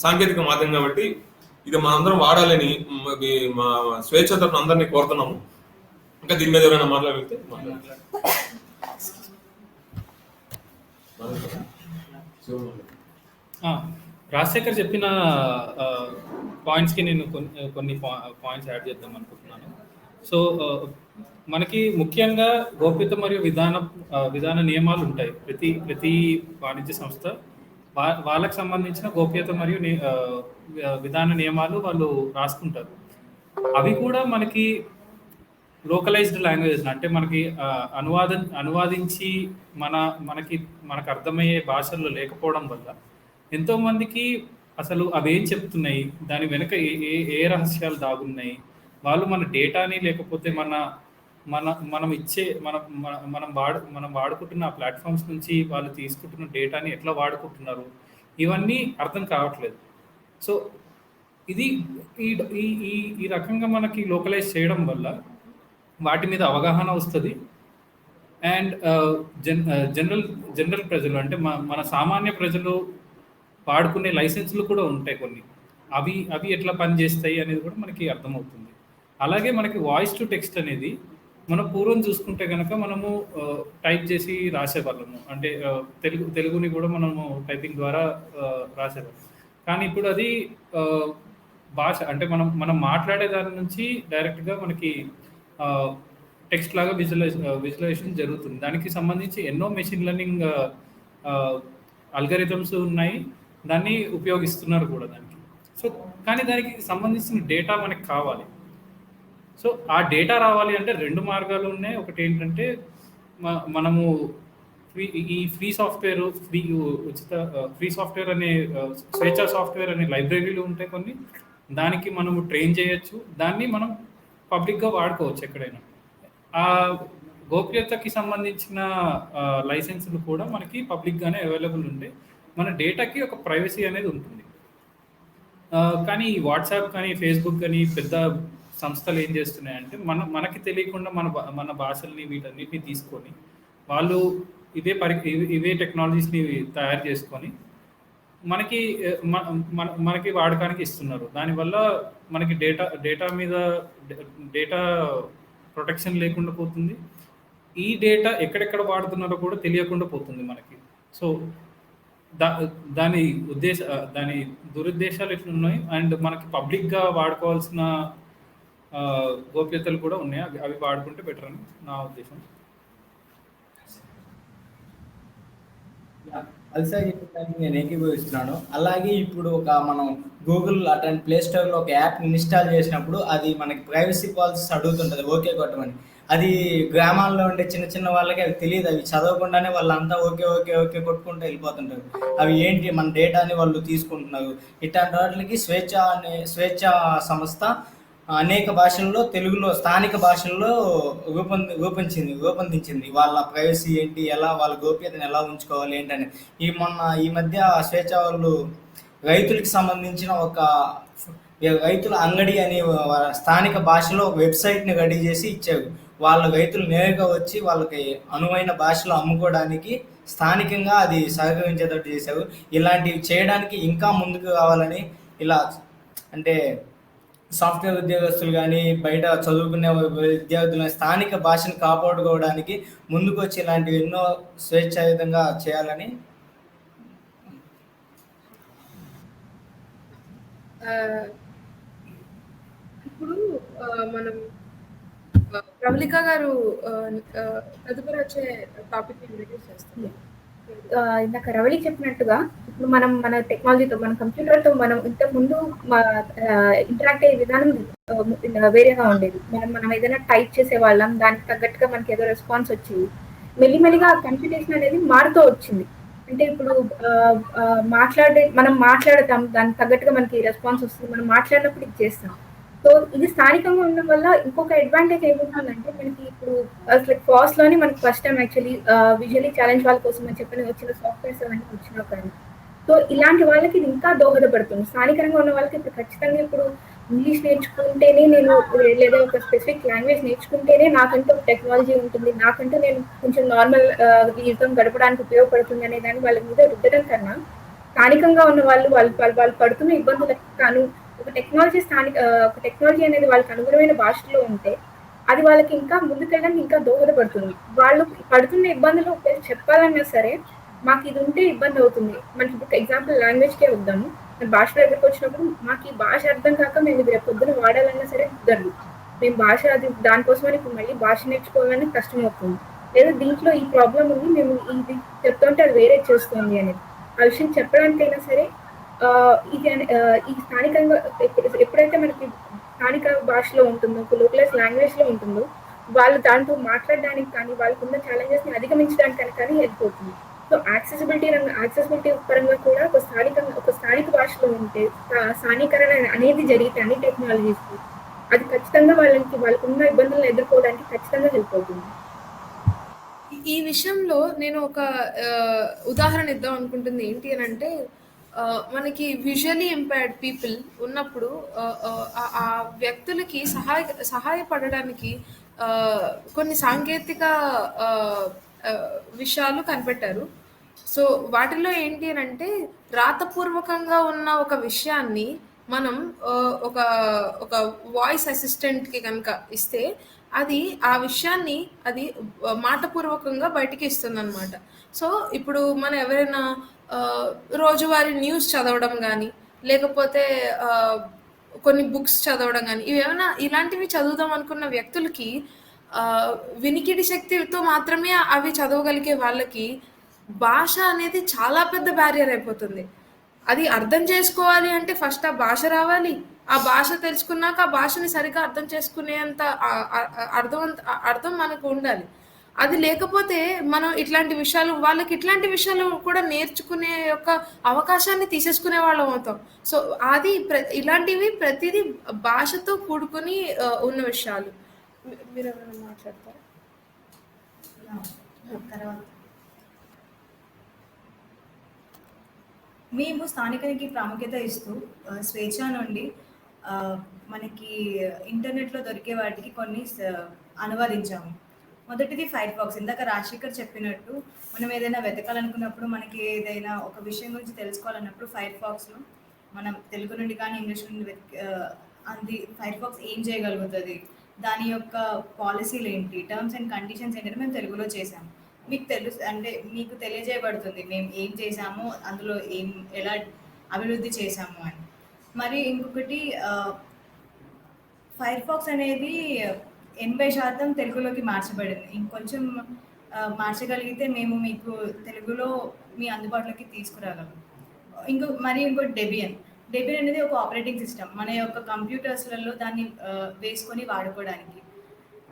సాంకేతిక మాధ్యమం కాబట్టి ఇది మనందరం వాడాలని మా స్వేచ్ఛతో అందరినీ కోరుతున్నాము. ఇంకా దీని మీద ఎవరైనా మాట్లాడితే రాజశేఖర్ చెప్పిన పాయింట్స్కి నేను కొన్ని పాయింట్స్ యాడ్ చేద్దాం అనుకుంటున్నాను. సో మనకి ముఖ్యంగా గోప్యత మరియు విధాన నియమాలు ఉంటాయి. ప్రతి వాణిజ్య సంస్థ వాళ్ళకి సంబంధించిన గోప్యత మరియు విధాన నియమాలు వాళ్ళు రాసుకుంటారు. అవి కూడా మనకి లోకలైజ్డ్ లాంగ్వేజెస్ అంటే మనకి అనువాదించి మనకు అర్థమయ్యే భాషల్లో లేకపోవడం వల్ల ఎంతోమందికి అసలు అవేం చెప్తున్నాయి, దాని వెనుక ఏ రహస్యాలు దాగున్నాయి, వాళ్ళు మన డేటాని లేకపోతే మన మనం ఇచ్చే మనం వాడుకుంటున్న ప్లాట్ఫామ్స్ నుంచి వాళ్ళు తీసుకుంటున్న డేటాని ఎట్లా వాడుకుంటున్నారు, ఇవన్నీ అర్థం కావట్లేదు. సో ఇది ఈ ఈ ఈ ఈ రకంగా మనకి లోకలైజ్ చేయడం వల్ల వాటి మీద అవగాహన వస్తుంది. అండ్ జనరల్ ప్రజలు అంటే మన సామాన్య ప్రజలు వాడుకునే లైసెన్సులు కూడా ఉంటాయి కొన్ని, అవి ఎట్లా పనిచేస్తాయి అనేది కూడా మనకి అర్థమవుతుంది. అలాగే మనకి వాయిస్ టు టెక్స్ట్ అనేది మనం పూర్వం చూసుకుంటే కనుక మనము టైప్ చేసి రాసేవాళ్ళము, అంటే తెలుగుని కూడా మనము టైపింగ్ ద్వారా రాసేవాళ్ళం. కానీ ఇప్పుడు అది భాష అంటే మనం మాట్లాడే దాని నుంచి డైరెక్ట్గా మనకి టెక్స్ట్ లాగా విజువలైజేషన్ జరుగుతుంది. దానికి సంబంధించి ఎన్నో మెషిన్ లెర్నింగ్ అల్గరిథమ్స్ ఉన్నాయి, దాన్ని ఉపయోగిస్తున్నారు కూడా దానికి. సో కానీ దానికి సంబంధించిన డేటా మనకి కావాలి. సో ఆ డేటా రావాలి అంటే 2 మార్గాలు ఉన్నాయి. ఒకటి ఏంటంటే మనము ఫ్రీ సాఫ్ట్వేర్ ఫ్రీ సాఫ్ట్వేర్ అనే స్వేచ్ఛా సాఫ్ట్వేర్ అనే లైబ్రరీలు ఉంటాయి కొన్ని, దానికి మనము ట్రైన్ చేయొచ్చు, దాన్ని మనం పబ్లిక్గా వాడుకోవచ్చు ఎక్కడైనా. ఆ గోప్యతకి సంబంధించిన లైసెన్సులు కూడా మనకి పబ్లిక్గానే అవైలబుల్ ఉంటాయి. మన డేటాకి ఒక ప్రైవసీ అనేది ఉంటుంది. కానీ ఈ వాట్సాప్ కానీ ఫేస్బుక్ కానీ పెద్ద సంస్థలు ఏం చేస్తున్నాయంటే మనకి తెలియకుండా మన భాషల్ని వీటన్నిటిని తీసుకొని వాళ్ళు ఇవే టెక్నాలజీస్ని తయారు చేసుకొని మనకి వాడకానికి ఇస్తున్నారు. దానివల్ల మనకి డేటా మీద డేటా ప్రొటెక్షన్ లేకుండా పోతుంది. ఈ డేటా ఎక్కడెక్కడ వాడుతున్నారో కూడా తెలియకుండా పోతుంది మనకి. సో దాని దురుద్దేశాలు ఎట్లున్నాయి అండ్ మనకి పబ్లిక్గా వాడుకోవాల్సిన గోప్యతలు కూడా ఉన్నాయి. అవి వాడుకుంటే బెటర్ అని నా ఉద్దేశం. అల్సా చెప్పడానికి నేను ఏకీభవిస్తున్నాను. అలాగే ఇప్పుడు మనం గూగుల్ అట్లాంటి ప్లే స్టోర్లో ఒక యాప్ ఇన్స్టాల్ చేసినప్పుడు అది మనకి ప్రైవసీ పాలసీస్ అడుగుతుంటుంది ఓకే కొట్టమని. అది గ్రామాల్లో ఉండే చిన్న చిన్న వాళ్ళకి అది తెలియదు, అవి చదవకుండానే వాళ్ళంతా ఓకే ఓకే ఓకే కొట్టుకుంటూ వెళ్ళిపోతుంటారు. అవి ఏంటి మన డేటాని వాళ్ళు తీసుకుంటున్నారు. ఇట్లాంటి వాటికి స్వేచ్ఛ సంస్థ అనేక భాషల్లో తెలుగులో స్థానిక భాషల్లో రూపొందించింది వాళ్ళ ప్రైవసీ ఏంటి, ఎలా వాళ్ళ గోప్యతను ఎలా ఉంచుకోవాలి ఏంటని. ఈ మధ్య స్వేచ్ఛ వాళ్ళు రైతులకి సంబంధించిన ఒక రైతుల అంగడి అని స్థానిక భాషలో ఒక వెబ్సైట్ని రెడీ చేసి ఇచ్చారు. వాళ్ళ రైతులు నేరుగా వచ్చి వాళ్ళకి అనువైన భాషలో అమ్ముకోవడానికి స్థానికంగా అది సహకరించేటట్టు చేశారు. ఇలాంటివి చేయడానికి ఇంకా ముందుకు రావాలని, ఇలా అంటే సాఫ్ట్వేర్ ఉద్యోగస్తులు కానీ బయట చదువుకునే విద్యార్థులు స్థానిక భాషను కాపాడుకోవడానికి ముందుకు వచ్చి ఇలాంటివి ఎన్నో స్వేచ్ఛాయుతంగా చేయాలని. ఇప్పుడు మనం ప్రవళిక గారు తదుపరి వచ్చే టాపిక్ ఇంట్రడ్యూస్ చేస్తుంది. ఇందాక రవళి చెప్పినట్టుగా ఇప్పుడు మన టెక్నాలజీతో మన కంప్యూటర్తో మనం ఇంతకుముందు ఇంటరాక్ట్ అయ్యే విధానం వేరేగా ఉండేది. మనం ఏదైనా టైప్ చేసే వాళ్ళం, దానికి తగ్గట్టుగా మనకి ఏదో రెస్పాన్స్ వచ్చేది. మెల్లిమెల్లిగా కంప్యూటేషన్ అనేది మారుతూ వచ్చింది. అంటే ఇప్పుడు మనం మాట్లాడతాం, దానికి తగ్గట్టుగా మనకి రెస్పాన్స్ వస్తుంది, మనం మాట్లాడినప్పుడు ఇది చేస్తాం. సో ఇది స్థానికంగా ఉండడం వల్ల ఇంకొక అడ్వాంటేజ్ ఏముంటుందంటే మనకి ఇప్పుడు అసలు కాస్ట్లోనే మనకి first time actually visually challenge వాళ్ళ కోసం అని చెప్పని వచ్చిన సాఫ్ట్వేర్స్ అవన్నీ వచ్చినా కానీ సో ఇలాంటి వాళ్ళకి ఇది ఇంకా దోహదపడుతుంది. స్థానికంగా ఉన్న వాళ్ళకి ఇప్పుడు ఖచ్చితంగా ఇప్పుడు ఇంగ్లీష్ నేర్చుకుంటేనే నేను లేదా ఒక స్పెసిఫిక్ లాంగ్వేజ్ నేర్చుకుంటేనే నాకంటూ టెక్నాలజీ ఉంటుంది, నాకంటూ నేను కొంచెం నార్మల్ జీవితం గడపడానికి ఉపయోగపడుతుంది అనే దాన్ని వాళ్ళ మీద రుద్దడం కన్నా స్థానికంగా ఉన్న వాళ్ళు పడుతున్న ఇబ్బందులకు కాను ఒక టెక్నాలజీ అనేది వాళ్ళకి అనుగుణమైన భాషలో ఉంటే అది వాళ్ళకి ఇంకా ముందుకెళ్ళడానికి ఇంకా దోహదపడుతుంది. వాళ్ళు పడుతున్న ఇబ్బందులు చెప్పాలన్నా సరే మాకు ఇది ఉంటే ఇబ్బంది అవుతుంది. మనకి ఇప్పుడు ఎగ్జాంపుల్ లాంగ్వేజ్కే వద్దాము. మన భాష దగ్గరకు వచ్చినప్పుడు మాకు ఈ భాష అర్థం కాక మేము ఇది పొద్దున వాడాలన్నా సరే కుదరదు. మేము భాష అది దానికోసమని ఇప్పుడు మళ్ళీ భాష నేర్చుకోవాలని కష్టం అవుతుంది. లేదా దీంట్లో ఈ ప్రాబ్లం ఉంది, మేము ఇది చెప్తుంటే అది వేరే చేస్తుంది అనేది ఆ విషయం చెప్పడానికైనా సరే ఈ స్థానికంగా ఎప్పుడైతే మనకి స్థానిక భాషలో ఉంటుందో, లోకలైజ్ లాంగ్వేజ్లో ఉంటుందో వాళ్ళు దాంతో మాట్లాడడానికి కానీ వాళ్ళకున్న ఛాలెంజెస్ని అధిగమించడానికి కానీ హెల్ప్ అవుతుంది. సో యాక్సెసిబిలిటీ పరంగా కూడా ఒక స్థానిక భాషలో ఉంటే స్థానికరణ అనేది జరిగితే అన్ని టెక్నాలజీస్కి అది ఖచ్చితంగా వాళ్ళకున్న ఇబ్బందులను ఎదుర్కోవడానికి ఖచ్చితంగా హెల్ప్ అవుతుంది. ఈ విషయంలో నేను ఒక ఉదాహరణ ఇద్దాం అనుకుంటుంది ఏంటి అని అంటే, మనకి విజువల్లీ ఇంపైర్డ్ పీపుల్ ఉన్నప్పుడు ఆ వ్యక్తులకి సహాయపడడానికి కొన్ని సాంకేతిక విషయాలు కనిపెట్టారు. సో వాటిలో ఏంటి అని అంటే, రాతపూర్వకంగా ఉన్న ఒక విషయాన్ని మనం ఒక ఒక వాయిస్ అసిస్టెంట్కి కనుక ఇస్తే అది ఆ విషయాన్ని అది మాటపూర్వకంగా బయటికి ఇస్తుందన్నమాట. సో ఇప్పుడు మనం ఎవరైనా రోజువారీ న్యూస్ చదవడం కానీ, లేకపోతే కొన్ని బుక్స్ చదవడం కానీ, ఇవేమైనా ఇలాంటివి చదువుదాం అనుకున్న వ్యక్తులకి వినికిడి శక్తితో మాత్రమే అవి చదవగలిగే వాళ్ళకి భాష అనేది చాలా పెద్ద బ్యారియర్ అయిపోతుంది. అది అర్థం చేసుకోవాలి అంటే ఫస్ట్ ఆ భాష రావాలి. ఆ భాష తెలుసుకున్నాక ఆ భాషని సరిగ్గా అర్థం చేసుకునేంత అర్థం మనకు ఉండాలి. అది లేకపోతే మనం వాళ్ళకి ఇట్లాంటి విషయాలు కూడా నేర్చుకునే యొక్క అవకాశాన్ని తీసేసుకునే వాళ్ళం అవుతాం. సో అది ఇలాంటివి ప్రతిదీ భాషతో కూడుకొని ఉన్న విషయాలు. మీరెవరైనా మాట్లాడతారా? తర్వాత మేము స్థానికానికి ప్రాముఖ్యత ఇస్తూ స్వేచ్ఛ నుండి మనకి ఇంటర్నెట్లో దొరికే వాటికి కొన్ని అనువాదించాము. మొదటిది ఫైర్ ఫాక్స్. ఇందాక రాజశేఖర్ చెప్పినట్టు మనం ఏదైనా వెతకాలనుకున్నప్పుడు, మనకి ఏదైనా ఒక విషయం గురించి తెలుసుకోవాలన్నప్పుడు ఫైర్ ఫాక్స్లో మనం తెలుగు నుండి కానీ ఇంగ్లీష్ నుండి ఫైర్ ఫాక్స్ ఏం చేయగలుగుతుంది, దాని యొక్క పాలసీలు ఏంటి, టర్మ్స్ అండ్ కండిషన్స్ ఏంటంటే మేము తెలుగులో చేసాము. మీకు తెలియజేయబడుతుంది మేము ఏం చేసాము, అందులో ఎలా అభివృద్ధి చేసాము అని. మరి ఇంకొకటి, ఫైర్ ఫాక్స్ అనేది 80% తెలుగులోకి మార్చబడింది. ఇంకొంచెం మార్చగలిగితే మేము మీకు తెలుగులో మీ అందుబాటులోకి తీసుకురాగలం. ఇంకోటి డెబియన్ అనేది ఒక ఆపరేటింగ్ సిస్టమ్. మన యొక్క కంప్యూటర్స్లలో దాన్ని వేసుకొని వాడుకోవడానికి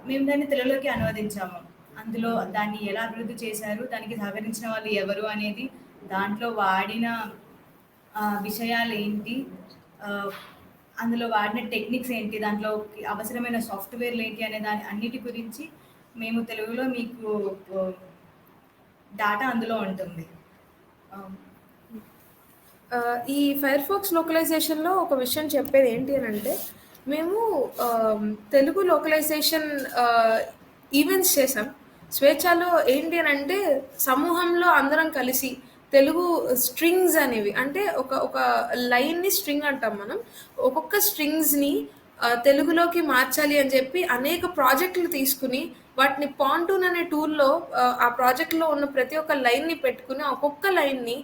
మేము దాన్ని తెలుగులోకి అనువదించాము. అందులో దాన్ని ఎలా అభివృద్ధి చేశారు, దానికి సహకరించిన వాళ్ళు ఎవరు అనేది, దాంట్లో వాడిన విషయాలు ఏంటి, అందులో వాడిన టెక్నిక్స్ ఏంటి, దాంట్లో అవసరమైన సాఫ్ట్వేర్లు ఏంటి అనే అన్నిటి గురించి మేము తెలుగులో మీకు డాటా అందులో ఉంటుంది. ఈ ఫైర్ ఫాక్స్ లోకలైజేషన్లో ఒక విషయం చెప్పేది ఏంటి అని అంటే, మేము తెలుగు లోకలైజేషన్ ఈవెంట్స్ చేసాం. స్వేచ్ఛలో ఏంటి అని అంటే, సమూహంలో అందరం కలిసి తెలుగు స్ట్రింగ్స్ అనేవి, అంటే ఒక లైన్ని స్ట్రింగ్ అంటాం మనం. ఒక్కొక్క స్ట్రింగ్స్ని తెలుగులోకి మార్చాలి అని చెప్పి అనేక ప్రాజెక్టులు తీసుకుని వాటిని పాంటూన్ అనే టూల్లో ఆ ప్రాజెక్ట్లో ఉన్న ప్రతి ఒక్క లైన్ని పెట్టుకుని ఒక్కొక్క లైన్ని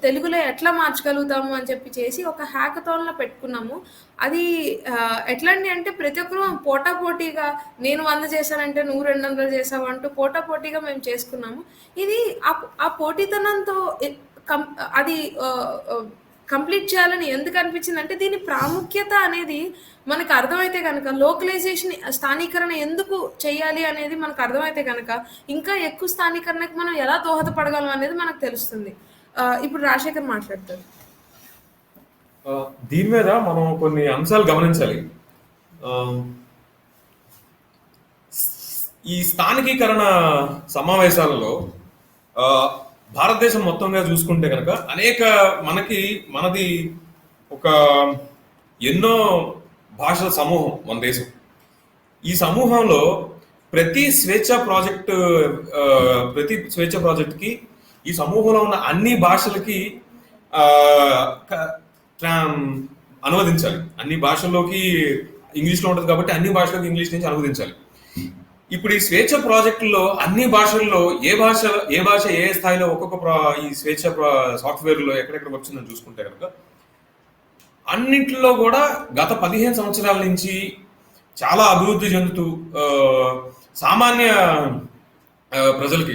తెలుగులో ఎట్లా మార్చగలుగుతాము అని చెప్పి చేసి ఒక హ్యాకథాన్లో పెట్టుకున్నాము. అది ఎట్లాంటి అంటే, ప్రతి ఒక్కరు పోటాపోటీగా నేను 100 చేశానంటే నువ్వు 200 చేసావు అంటూ పోటాపోటీగా మేము చేసుకున్నాము. ఇది ఆ పోటీతనంతో అది కంప్లీట్ చేయాలని ఎందుకు అనిపించింది అంటే, దీని ప్రాముఖ్యత అనేది మనకు అర్థమైతే కనుక, లోకలైజేషన్ స్థానీకరణ ఎందుకు చేయాలి అనేది మనకు అర్థమైతే కనుక, ఇంకా ఎక్కువ స్థానీకరణకు మనం ఎలా దోహదపడగలం అనేది మనకు తెలుస్తుంది. ఇప్పుడు రాజశేఖర్ మాట్లాడతారు. దీని మీద మనం కొన్ని అంశాలు గమనించాలి. ఈ స్థానికీకరణ సమావేశాలలో భారతదేశం మొత్తంగా చూసుకుంటే కనుక మనది ఒక ఎన్నో భాషల సమూహం మన దేశం. ఈ సమూహంలో ప్రతి స్వేచ్ఛ ప్రాజెక్ట్కి ఈ సమూహంలో ఉన్న అన్ని భాషలకి అనువదించాలి. అన్ని భాషల్లోకి ఇంగ్లీష్లో ఉంటుంది కాబట్టి అన్ని భాషలకు ఇంగ్లీష్ నుంచి అనువదించాలి. ఇప్పుడు ఈ స్వేచ్ఛ ప్రాజెక్టులో అన్ని భాషల్లో ఏ భాష ఏ స్థాయిలో ఒక్కొక్క ఈ స్వేచ్ఛ సాఫ్ట్వేర్లో ఎక్కడెక్కడ వచ్చిందని చూసుకుంటే కనుక, అన్నింటిలో కూడా గత 15 సంవత్సరాల నుంచి చాలా అభివృద్ధి చెందుతూ సామాన్య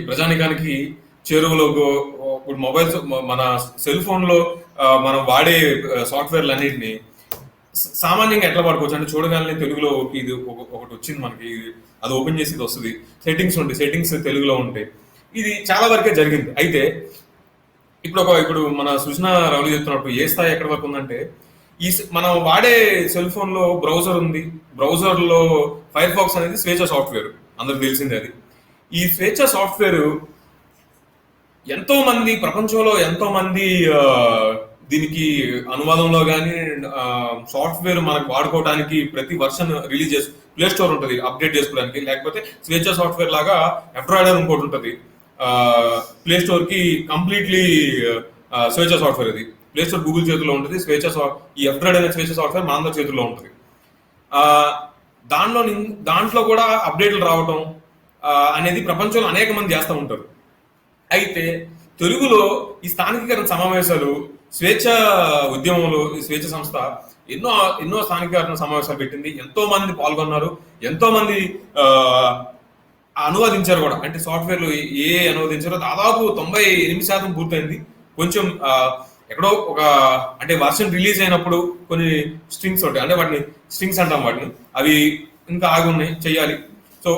ప్రజానికానికి చేరువలో, ఇప్పుడు మొబైల్స్, మన సెల్ ఫోన్లో మనం వాడే సాఫ్ట్వేర్లు అన్నింటినీ సామాన్యంగా ఎట్లా వాడుకోవచ్చు అంటే, చూడగానే తెలుగులో ఇది ఒకటి వచ్చింది మనకి, అది ఓపెన్ చేసి ఇది వస్తుంది, సెట్టింగ్స్ తెలుగులో ఉంటాయి. ఇది చాలా వరకే జరిగింది. అయితే ఇప్పుడు మన సృజన రౌలి చెప్తున్నప్పుడు ఏ స్థాయి ఎక్కడి వరకు ఉందంటే, మనం వాడే సెల్ ఫోన్ లో బ్రౌజర్ ఉంది. బ్రౌజర్ లో ఫైర్ ఫాక్స్ అనేది స్వేచ్ఛ సాఫ్ట్వేర్, అందరికి తెలిసిందే అది. ఈ స్వేచ్ఛ సాఫ్ట్వేర్ ఎంతో మంది ప్రపంచంలో ఎంతో మంది దీనికి అనువాదంలో కానీ సాఫ్ట్వేర్ మనకు వాడుకోవడానికి ప్రతి వర్షన్ రిలీజ్ చేసి ప్లే స్టోర్ ఉంటుంది అప్డేట్ చేసుకోవడానికి, లేకపోతే స్వేచ్ఛ సాఫ్ట్వేర్ లాగా ఎఫ్డ్రాయిడర్ ఇంకోటి ఉంటుంది ప్లే స్టోర్ కి కంప్లీట్లీ స్వేచ్ఛ సాఫ్ట్వేర్. ఇది ప్లే స్టోర్ గూగుల్ చేతిలో ఉంటుంది, ఈ ఎఫ్డ్రాయిడ్ అనే స్వేచ్ఛ సాఫ్ట్వేర్ మనందరి చేతుల్లో ఉంటుంది. దాంట్లో కూడా అప్డేట్లు రావటం అనేది ప్రపంచంలో అనేక మంది చేస్తూ ఉంటారు. అయితే తెలుగులో ఈ స్థానికీకరణ సమావేశాలు, స్వేచ్ఛ ఉద్యమంలో ఈ స్వేచ్ఛ సంస్థ ఎన్నో స్థానికీకరణ సమావేశాలు పెట్టింది. ఎంతో మంది పాల్గొన్నారు, ఎంతో మంది అనువాదించారు కూడా. అంటే సాఫ్ట్వేర్లు ఏ అనువాదించారో దాదాపు 98% పూర్తయింది. కొంచెం ఎక్కడో ఒక అంటే వర్షన్ రిలీజ్ అయినప్పుడు కొన్ని స్ట్రింగ్స్ ఉంటాయి, అంటే వాటిని స్ట్రింగ్స్ అంటాం, వాటిని అవి ఇంకా ఆగి ఉన్నాయి, చెయ్యాలి. సో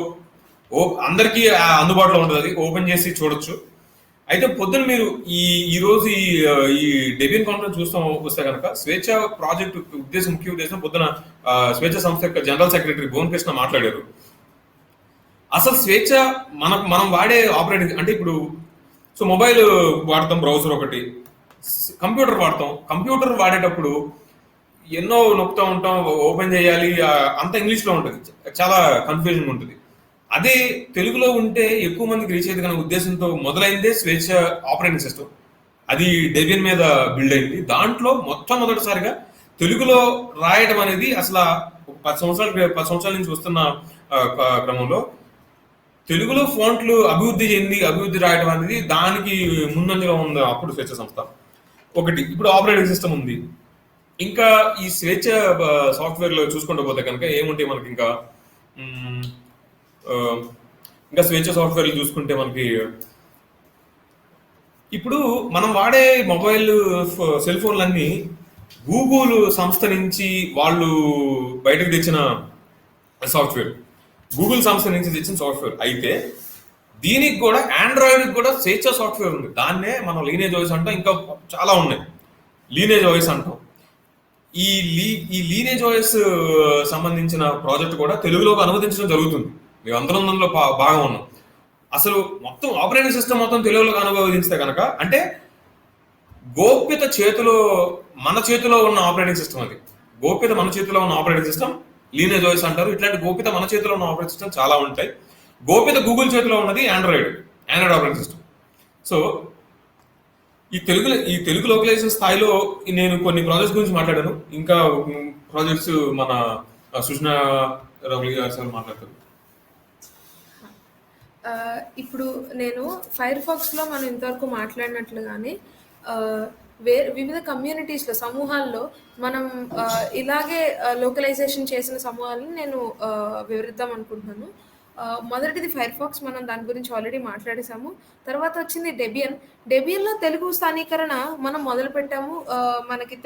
అందరికీ అందుబాటులో ఉంటుంది, అది ఓపెన్ చేసి చూడొచ్చు. అయితే పొద్దున మీరు ఈ రోజు ఈ డెబియన్ కాన్ఫరెన్స్ వస్తే కనుక స్వేచ్ఛ ప్రాజెక్ట్ ముఖ్య ఉద్దేశం పొద్దున స్వేచ్ఛ సంస్థ యొక్క జనరల్ సెక్రటరీ భువన్ కృష్ణ మాట్లాడారు. అసలు స్వేచ్ఛ మనం వాడే ఆపరేటింగ్ అంటే ఇప్పుడు సో మొబైల్ వాడతాం, బ్రౌజర్ ఒకటి, కంప్యూటర్ వాడతాం. కంప్యూటర్ వాడేటప్పుడు ఎన్నో నొక్కుతూ ఉంటాం, ఓపెన్ చేయాలి, అంతా ఇంగ్లీష్లో ఉంటుంది, చాలా కన్ఫ్యూజన్ ఉంటుంది. అదే తెలుగులో ఉంటే ఎక్కువ మందికి రీచ్ అయ్యేది కానీ ఉద్దేశంతో మొదలైందే స్వేచ్ఛ ఆపరేటింగ్ సిస్టమ్. అది డెబియన్ మీద బిల్డ్ అయింది. దాంట్లో మొట్టమొదటిసారిగా తెలుగులో రాయడం అనేది అసలు 10 సంవత్సరాల నుంచి వస్తున్న క్రమంలో తెలుగులో ఫాంట్లు అభివృద్ధి రాయడం అనేది దానికి ముందంజలో ఉంది అప్పుడు స్వేచ్ఛ సంస్థ. ఒకటి ఇప్పుడు ఆపరేటింగ్ సిస్టమ్ ఉంది. ఇంకా ఈ స్వేచ్ఛ సాఫ్ట్వేర్ లో చూసుకుంటూ పోతే కనుక ఏముంటాయి మనకి ఇంకా స్వేచ్ఛ సాఫ్ట్వేర్లు చూసుకుంటే మనకి ఇప్పుడు మనం వాడే మొబైల్ సెల్ ఫోన్లన్నీ గూగుల్ సంస్థ నుంచి వాళ్ళు బయటకు తెచ్చిన సాఫ్ట్వేర్, గూగుల్ సంస్థ నుంచి తెచ్చిన సాఫ్ట్వేర్. అయితే దీనికి కూడా ఆండ్రాయిడ్ కూడా స్వేచ్ఛ సాఫ్ట్వేర్ ఉంది. దాన్నే మనం లీనేజ్ వాయిస్ అంటాం, ఇంకా చాలా ఉన్నాయి లీనేజ్ వాయిస్ అంటాం. ఈ లీనేజ్ వాయిస్ సంబంధించిన ప్రాజెక్ట్ కూడా తెలుగులోకి అనువదించడం జరుగుతుంది. మేము అందరం దానిలో భాగం ఉన్నాం. అసలు మొత్తం ఆపరేటింగ్ సిస్టమ్ మొత్తం తెలుగులోకి అనువదిస్తే కనుక అంటే గోప్యత మన చేతిలో ఉన్న ఆపరేటింగ్ సిస్టమ్, అది గోప్యత మన చేతిలో ఉన్న ఆపరేటింగ్ సిస్టమ్ లీనేజ్ వాయిస్ అంటారు. ఇట్లాంటి గోప్యత మన చేతిలో ఉన్న ఆపరేటింగ్ సిస్టమ్ చాలా ఉంటాయి. గోప్యత గూగుల్ చేతిలో ఉన్నది ఆండ్రాయిడ్ ఆపరేటింగ్ సిస్టమ్. సో ఈ తెలుగు లోకలైజేషన్ స్థాయిలో నేను కొన్ని ప్రాజెక్ట్స్ గురించి మాట్లాడాను. ఇంకా ప్రాజెక్ట్స్ మన సుష్నా రమలి గారు సార్ మాట్లాడతారు. ఇప్పుడు నేను ఫైర్ ఫాక్స్లో మనం ఇంతవరకు మాట్లాడినట్లుగానే వివిధ కమ్యూనిటీస్లో సమూహాల్లో మనం ఇలాగే లోకలైజేషన్ చేసిన సమూహాలను నేను వివరిద్దాం అనుకుంటున్నాను. మొదటిది ఫైర్ ఫాక్స్, మనం దాని గురించి ఆల్రెడీ మాట్లాడేసాము. తర్వాత వచ్చింది డెబియన్లో తెలుగు స్థానీకరణ మనం మొదలుపెట్టాము. మనకి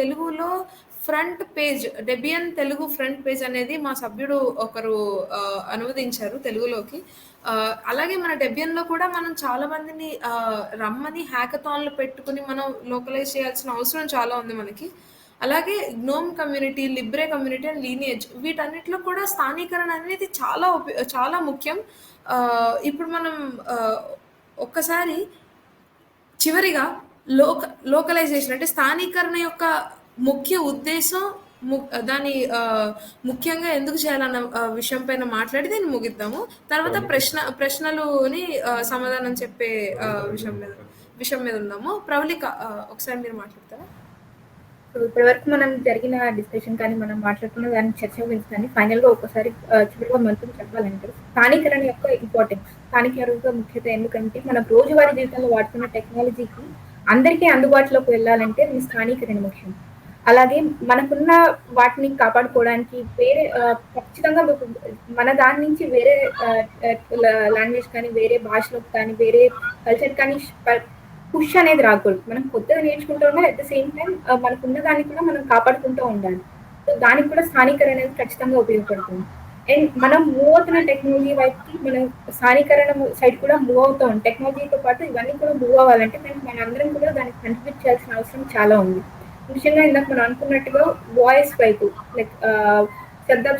తెలుగులో front page, Debian Telugu front page అనేది మా సభ్యుడు ఒకరు అనువదించారు తెలుగులోకి. అలాగే మన డెబియన్లో కూడా మనం చాలా మందిని రమ్మని హ్యాకథాన్లు పెట్టుకుని మనం లోకలైజ్ చేయాల్సిన అవసరం చాలా ఉంది మనకి. అలాగే gnome community, Libre community and lineage, వీటన్నిటిలో కూడా స్థానీకరణ అనేది చాలా ముఖ్యం. ఇప్పుడు మనం ఒక్కసారి చివరిగా లోకలైజేషన్ అంటే స్థానీకరణ యొక్క ముఖ్య ఉద్దేశం, దాని ముఖ్యంగా ఎందుకు చేయాలన్న విషయం పైన మాట్లాడి దీన్ని ముగిద్దాము. తర్వాత ప్రశ్నలుని సమాధానం చెప్పే విషయం మీద ఉన్నాము. ప్రవళిక, ఒకసారి మీరు మాట్లాడతారా? సో ఇప్పటి వరకు మనం జరిగిన డిస్కషన్ కానీ మనం మాట్లాడుకున్న దాన్ని చర్చ గురించి కానీ ఫైనల్గా ఒకసారి చివరిగా మనతో చెప్పాలంటే స్థానికరణ యొక్క ఇంపార్టెన్స్, స్థానికరణ యొక్క ముఖ్యత. ఎందుకంటే మనం రోజువారీ జీవితంలో వాడుతున్న టెక్నాలజీకి అందరికీ అందుబాటులోకి వెళ్ళాలంటే మీ స్థానికరణ ముఖ్యం. అలాగే మనకున్న వాటిని కాపాడుకోవడానికి వేరే ఖచ్చితంగా మన దాని నుంచి వేరే లాంగ్వేజ్ కానీ వేరే భాషలోకి కానీ వేరే కల్చర్ కానీ పుష్ అనేది రాకూడదు. మనం కొత్తగా నేర్చుకుంటూ ఉండాలి, అట్ ద సేమ్ టైం మనకున్న దాన్ని కూడా మనం కాపాడుకుంటూ ఉండాలి. సో దానికి కూడా స్థానికరణ అనేది ఖచ్చితంగా ఉపయోగపడుతుంది. అండ్ మనం మూవ్ అవుతున్న టెక్నాలజీ వైపుకి మనం స్థానికరణ సైడ్ కూడా మూవ్ అవుతాం. టెక్నాలజీతో పాటు ఇవన్నీ కూడా మూవ్ అవ్వాలంటే మనందరం కూడా దానికి కంట్రిబ్యూట్ చేయాల్సిన అవసరం చాలా ఉంది. ముఖ్యంగా ఇందాక మనం అనుకున్నట్టుగా వాయిస్ వైపు లైక్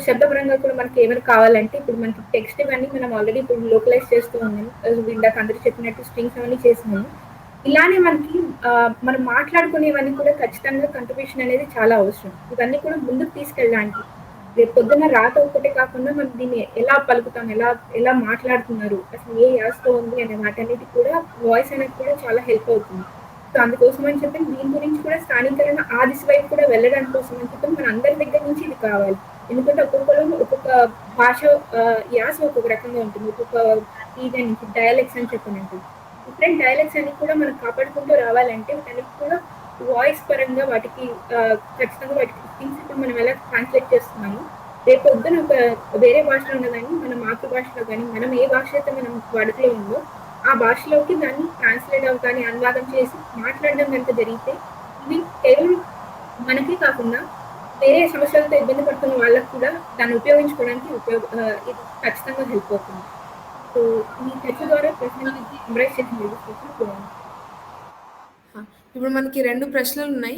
శబ్దపరంగా కూడా మనకి ఏమైనా కావాలంటే ఇప్పుడు మనకి టెక్స్ట్ ఇవన్నీ మనం ఆల్రెడీ ఇప్పుడు లోకలైజ్ చేస్తూ ఉన్నాము. ఇందాక అందరూ చెప్పినట్టు స్ట్రింగ్స్ అవన్నీ చేస్తున్నాము. ఇలానే మనకి మనం మాట్లాడుకునేవన్నీ కూడా ఖచ్చితంగా కంట్రిబ్యూషన్ అనేది చాలా అవసరం. ఇవన్నీ కూడా ముందుకు తీసుకెళ్ళడానికి రేపు పొద్దున్న రాత ఒక్కటే కాకుండా మనం దీన్ని ఎలా పలుకుతాం, ఎలా మాట్లాడుతున్నారు, అసలు ఏ యాసలో ఉంది అనే వాటన్నిటి కూడా వాయిస్ అనేది కూడా చాలా హెల్ప్ అవుతుంది. సో అందుకోసం అని చెప్పి దీని గురించి కూడా స్థానికరణ ఆ దిశ వైపు కూడా వెళ్ళడానికి కోసం అని చెప్పి మన అందరి దగ్గర నుంచి ఇది కావాలి. ఎందుకంటే ఒక్కొక్క భాష యాస ఒక్కొక్క రకంగా ఉంటుంది. ఒక్కొక్క రీజన్ నుంచి డయలెక్ట్స్ అని చెప్పినట్టు డిఫరెంట్ డయలెక్ట్స్ అన్ని కూడా మనం కాపాడుకుంటూ రావాలంటే దానికి కూడా వాయిస్ పరంగా వాటికి ఖచ్చితంగా వాటికి థింగ్స్ ఇప్పుడు మనం ఎలా ట్రాన్స్లేట్ చేస్తున్నాము రేపు పొద్దున ఒక వేరే భాషలో ఉన్నదాన్ని మన మాతృభాషలో కానీ మనం ఏ భాష అయితే మనం వాడుకలో ఉందో ఆ భాషలోకి దాన్ని ట్రాన్స్లేట్ అవ్వగానే అనువాదం చేసి మాట్లాడడం కనుక జరిగితే ఇవి కేవలం మనకే కాకుండా వేరే సమస్యలతో ఇబ్బంది పడుతున్న వాళ్ళకు కూడా దాన్ని ఉపయోగించుకోవడానికి ఇది ఖచ్చితంగా హెల్ప్ అవుతుంది. సో ఈ చర్చ ద్వారా ప్రశ్నకి ఎంబ్రేస్ చేసిన ఇప్పుడు మనకి 2 ప్రశ్నలు ఉన్నాయి.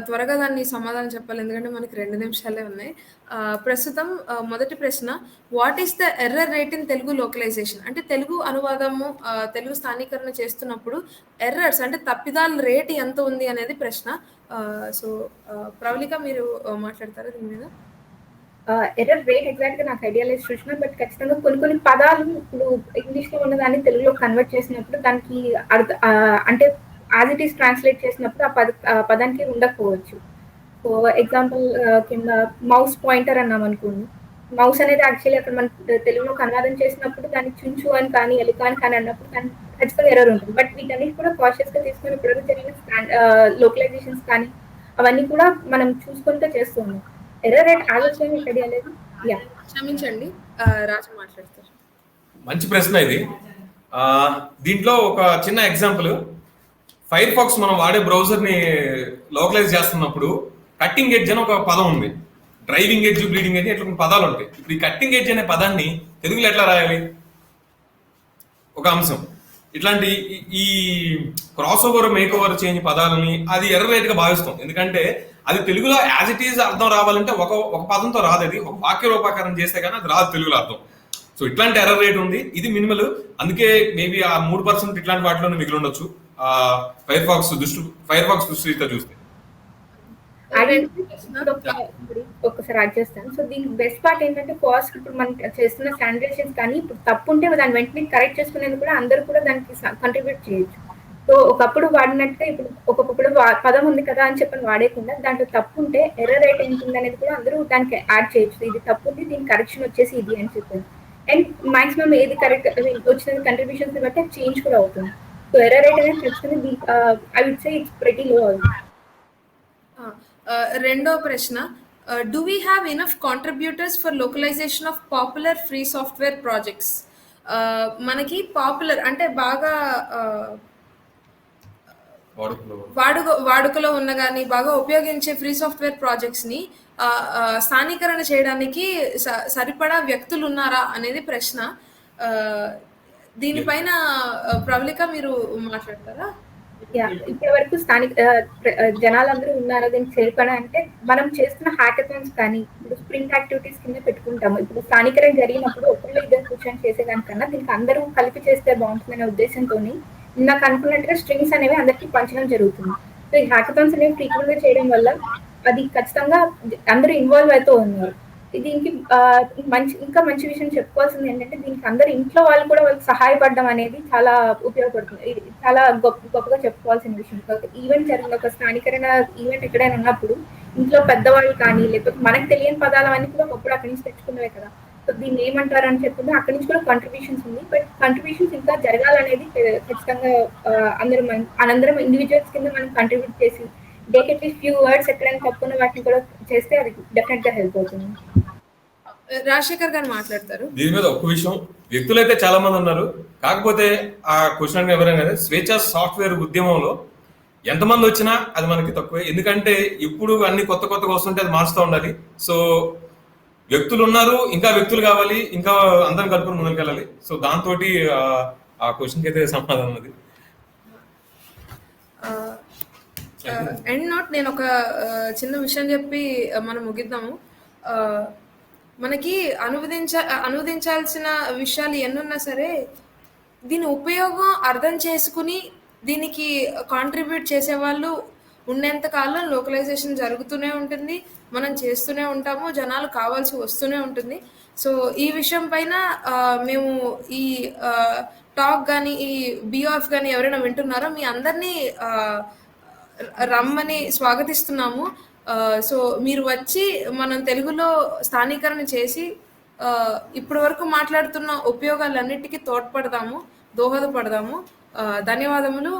త్వరగా దాన్ని సమాధానం చెప్పాలి ఎందుకంటే మనకి 2 నిమిషాలే ఉన్నాయి. ప్రస్తుతం మొదటి ప్రశ్న, what is the error rate in Telugu localisation? అంటే తెలుగు అనువాదము తెలుగు స్థానీకరణ చేస్తున్నప్పుడు ఎర్రర్స్ అంటే తప్పిదాల రేట్ ఎంత ఉంది అనేది ప్రశ్న. సో ప్రవళిక మీరు మాట్లాడతారా దీని మీద? ఎర్రర్ రేట్ ఎగ్జాక్ట్ గా నాకు ఐడియా లేదు సృష్ణ, బట్ ఖచ్చితంగా కొన్ని పదాలు ఇప్పుడు ఇంగ్లీష్ లో ఉన్నదాన్ని తెలుగులో కన్వర్ట్ చేసినప్పుడు దానికి అంటే యాజ్ ఇట్ ఈస్ ట్రాన్స్లేట్ చేసినప్పుడు ఆ పదానికి ఉండకపోవచ్చు. సో ఎగ్జాంపుల్ కింద మౌస్ పాయింటర్ అన్నాం అనుకోండి, మౌస్ అనేది యాక్చువల్లీ అక్కడ మన తెలుగులో అనువాదం చేసినప్పుడు దాన్ని చుంచు అని కానీ ఎలుక అని కానీ అన్నప్పుడు దానికి ఖచ్చితంగా ఎర్రర్ ఉంటుంది. బట్ వీటన్నిటి కూడా కాషియస్ గా తీసుకుని ఇప్పుడు జరిగిన లోకలైజేషన్స్ కానీ అవన్నీ కూడా మనం చూసుకుంటూ చేస్తూ ఉన్నాం. ఎర్రర్ రేట్ ఆలోచన ఐడియా లేదు. క్షమించండి, రాజు మాట్లాడతారు. మంచి ప్రశ్న ఇది. దీంట్లో ఒక చిన్న ఎగ్జాంపుల్, ఫైర్ ఫాక్స్ మనం వాడే బ్రౌజర్ ని లోకలైజ్ చేస్తున్నప్పుడు కట్టింగ్ ఎడ్జ్ అని ఒక పదం ఉంది, డ్రైవింగ్ ఎడ్జ్, బ్లీడింగ్ ఎడ్జ్, ఇట్లా కొన్ని పదాలు ఉంటాయి. ఇప్పుడు ఈ కట్టింగ్ ఎడ్జ్ అనే పదాన్ని తెలుగులో ఎట్లా రాయాలి? ఒక అంశం. ఇట్లాంటి ఈ cross over make over change పదాలని అది ఎర్ర రేట్ గా భావిస్తాం. ఎందుకంటే అది తెలుగులో యాజ్ ఇట్ ఈజ్ అర్థం రావాలంటే ఒక పదంతో రాదు, అది ఒక వాక్య రూపాకరణ చేస్తే కానీ అది రాదు తెలుగులో అర్థం. సో ఇట్లాంటి ఎర్ర రేట్ ఉంది, ఇది మినిమల్. అందుకే మేబీ ఆ 3% ఇట్లాంటి వాటిలోనే మిగిలి ఉండొచ్చు ఫైర్ ఫాక్స్ దృష్టితో చూస్తే. ఒక్కసారి యాడ్ చేస్తాను. సో దీనికి బెస్ట్ పార్ట్ ఏంటంటే ఫస్ట్ ఇప్పుడు మనం చేస్తున్న స్టాండర్డైజేషన్స్ కానీ ఇప్పుడు తప్పు ఉంటే దాన్ని వెంటనే కరెక్ట్ చేసుకునేందుకు కూడా అందరూ కూడా దానికి కంట్రిబ్యూట్ చేయొచ్చు. సో ఒకప్పుడు వాడినట్టుగా ఇప్పుడు ఒక్కొక్కప్పుడు పదం ఉంది కదా అని చెప్పని వాడేకుండా దాంట్లో తప్పు ఉంటే ఎర్రర్ రేట్ ఎంత ఉంది అనేది కూడా అందరూ దానికి యాడ్ చేయొచ్చు. ఇది తప్పు ఉంది, దీని కరెక్షన్ వచ్చేసి ఇది అని చెప్పారు. అండ్ మాక్సిమం ఏది కరెక్ట్ వచ్చిన కంట్రిబ్యూషన్స్ బట్టి చేంజ్ కూడా అవుతుంది. సో ఎర్రర్ రేట్ అనేది ఖచ్చితంగా I would say it's pretty low అవుతుంది. రెండో ప్రశ్న, do we have enough contributors for localization of popular free software projects? మనకి పాపులర్ అంటే బాగా వాడుకలో ఉన్న కానీ బాగా ఉపయోగించే ఫ్రీ సాఫ్ట్వేర్ ప్రాజెక్ట్స్ని స్థానీకరణ చేయడానికి సరిపడా వ్యక్తులు ఉన్నారా అనేది ప్రశ్న. దీనిపైన ప్రవళిక మీరు మాట్లాడతారా? ఇప్పటి వరకు స్థానిక జనాలందరూ ఉన్నారా దీనికి సరిపడా అంటే మనం చేస్తున్న హ్యాకథాన్స్ కానీ ఇప్పుడు స్ప్రింట్ యాక్టివిటీస్ కింద పెట్టుకుంటాము. ఇప్పుడు స్థానికరణ జరిగినప్పుడు ఒకళ్ళు ఇద్దరు కూర్చొని చేసేదానికన్నా దీనికి అందరూ కలిపి చేస్తే బాగుంటుందనే ఉద్దేశంతో నాకు అనుకున్నట్టుగా స్ట్రింగ్స్ అనేవి అందరికీ పంచడం జరుగుతుంది. సో ఈ హ్యాకథాన్స్ అనేవి ఫ్రీక్వెంట్ గా చేయడం వల్ల అది ఖచ్చితంగా అందరూ ఇన్వాల్వ్ అవుతూ ఉన్నారు. దీనికి ఇంకా మంచి విషయం చెప్పుకోవాల్సింది ఏంటంటే దీనికి అందరు ఇంట్లో వాళ్ళు కూడా వాళ్ళకి సహాయపడడం అనేది చాలా ఉపయోగపడుతుంది. ఇది చాలా గొప్పగా చెప్పుకోవాల్సిన విషయం. ఈవెంట్ జరిగిన ఒక స్థానికరణ ఈవెంట్ ఎక్కడైనా ఉన్నప్పుడు ఇంట్లో పెద్దవాళ్ళు కానీ లేకపోతే మనకు తెలియని పదాలు అన్ని కూడా ఒకప్పుడు అక్కడి నుంచి తెచ్చుకున్నవే కదా. సో దీన్ని ఏమంటారు అని చెప్పింది అక్కడి నుంచి కూడా కంట్రిబ్యూషన్స్ ఉంది. బట్ కంట్రిబ్యూషన్స్ ఇంకా జరగాలనేది ఖచ్చితంగా అందరం ఇండివిజువల్స్ కింద మనం కంట్రిబ్యూట్ చేసి డేక్ అట్లీస్ట్ ఫ్యూ వర్డ్స్ ఎక్కడైనా తప్పున్న వాటిని కూడా చేస్తే అది డెఫినెట్ గా హెల్ప్ అవుతుంది. రాజశేఖర్ గారు మాట్లాడతారు. దీని మీద ఒక విషయం, వ్యక్తులు అయితే చాలా మంది ఉన్నారు, కాకపోతే ఆ క్వశ్చన్ ఎవరైనా కదా స్వేచ్ఛ సాఫ్ట్వేర్ ఉద్యమంలో ఎంతమంది వచ్చినా అది మనకి తక్కువే. ఎందుకంటే ఇప్పుడు అన్ని కొత్తగా వస్తుంటే అది మారుస్తూ ఉండాలి. సో వ్యక్తులు ఉన్నారు, ఇంకా వ్యక్తులు కావాలి, ఇంకా అందరం కలుపుకొని ముందుకు వెళ్ళాలి. సో దాంతో ఆ క్వశ్చన్కి అయితే సమాధానం అది. ఎండ్ నోట్ నేను ఒక చిన్న విషయం చెప్పి మనం ముగిద్దాము. మనకి అనువదించాల్సిన విషయాలు ఎన్నున్నా సరే దీని ఉపయోగం అర్థం చేసుకుని దీనికి కాంట్రిబ్యూట్ చేసేవాళ్ళు ఉన్నంత కాలం లోకలైజేషన్ జరుగుతూనే ఉంటుంది, మనం చేస్తూనే ఉంటాము, జనాలు కావాల్సి వస్తూనే ఉంటుంది. సో ఈ విషయం పైన మేము ఈ టాక్ కానీ ఈ బిఆఫ్ కానీ ఎవరైనా వింటున్నారో మీ అందరినీ రమ్మని స్వాగతిస్తున్నాము. సో మీరు వచ్చి మనం తెలుగులో స్థానీకరణ చేసి ఇప్పటి వరకు మాట్లాడుతున్న ఉపయోగాలన్నిటికీ తోడ్పడదాము, దోహదపడదాము. ధన్యవాదములు.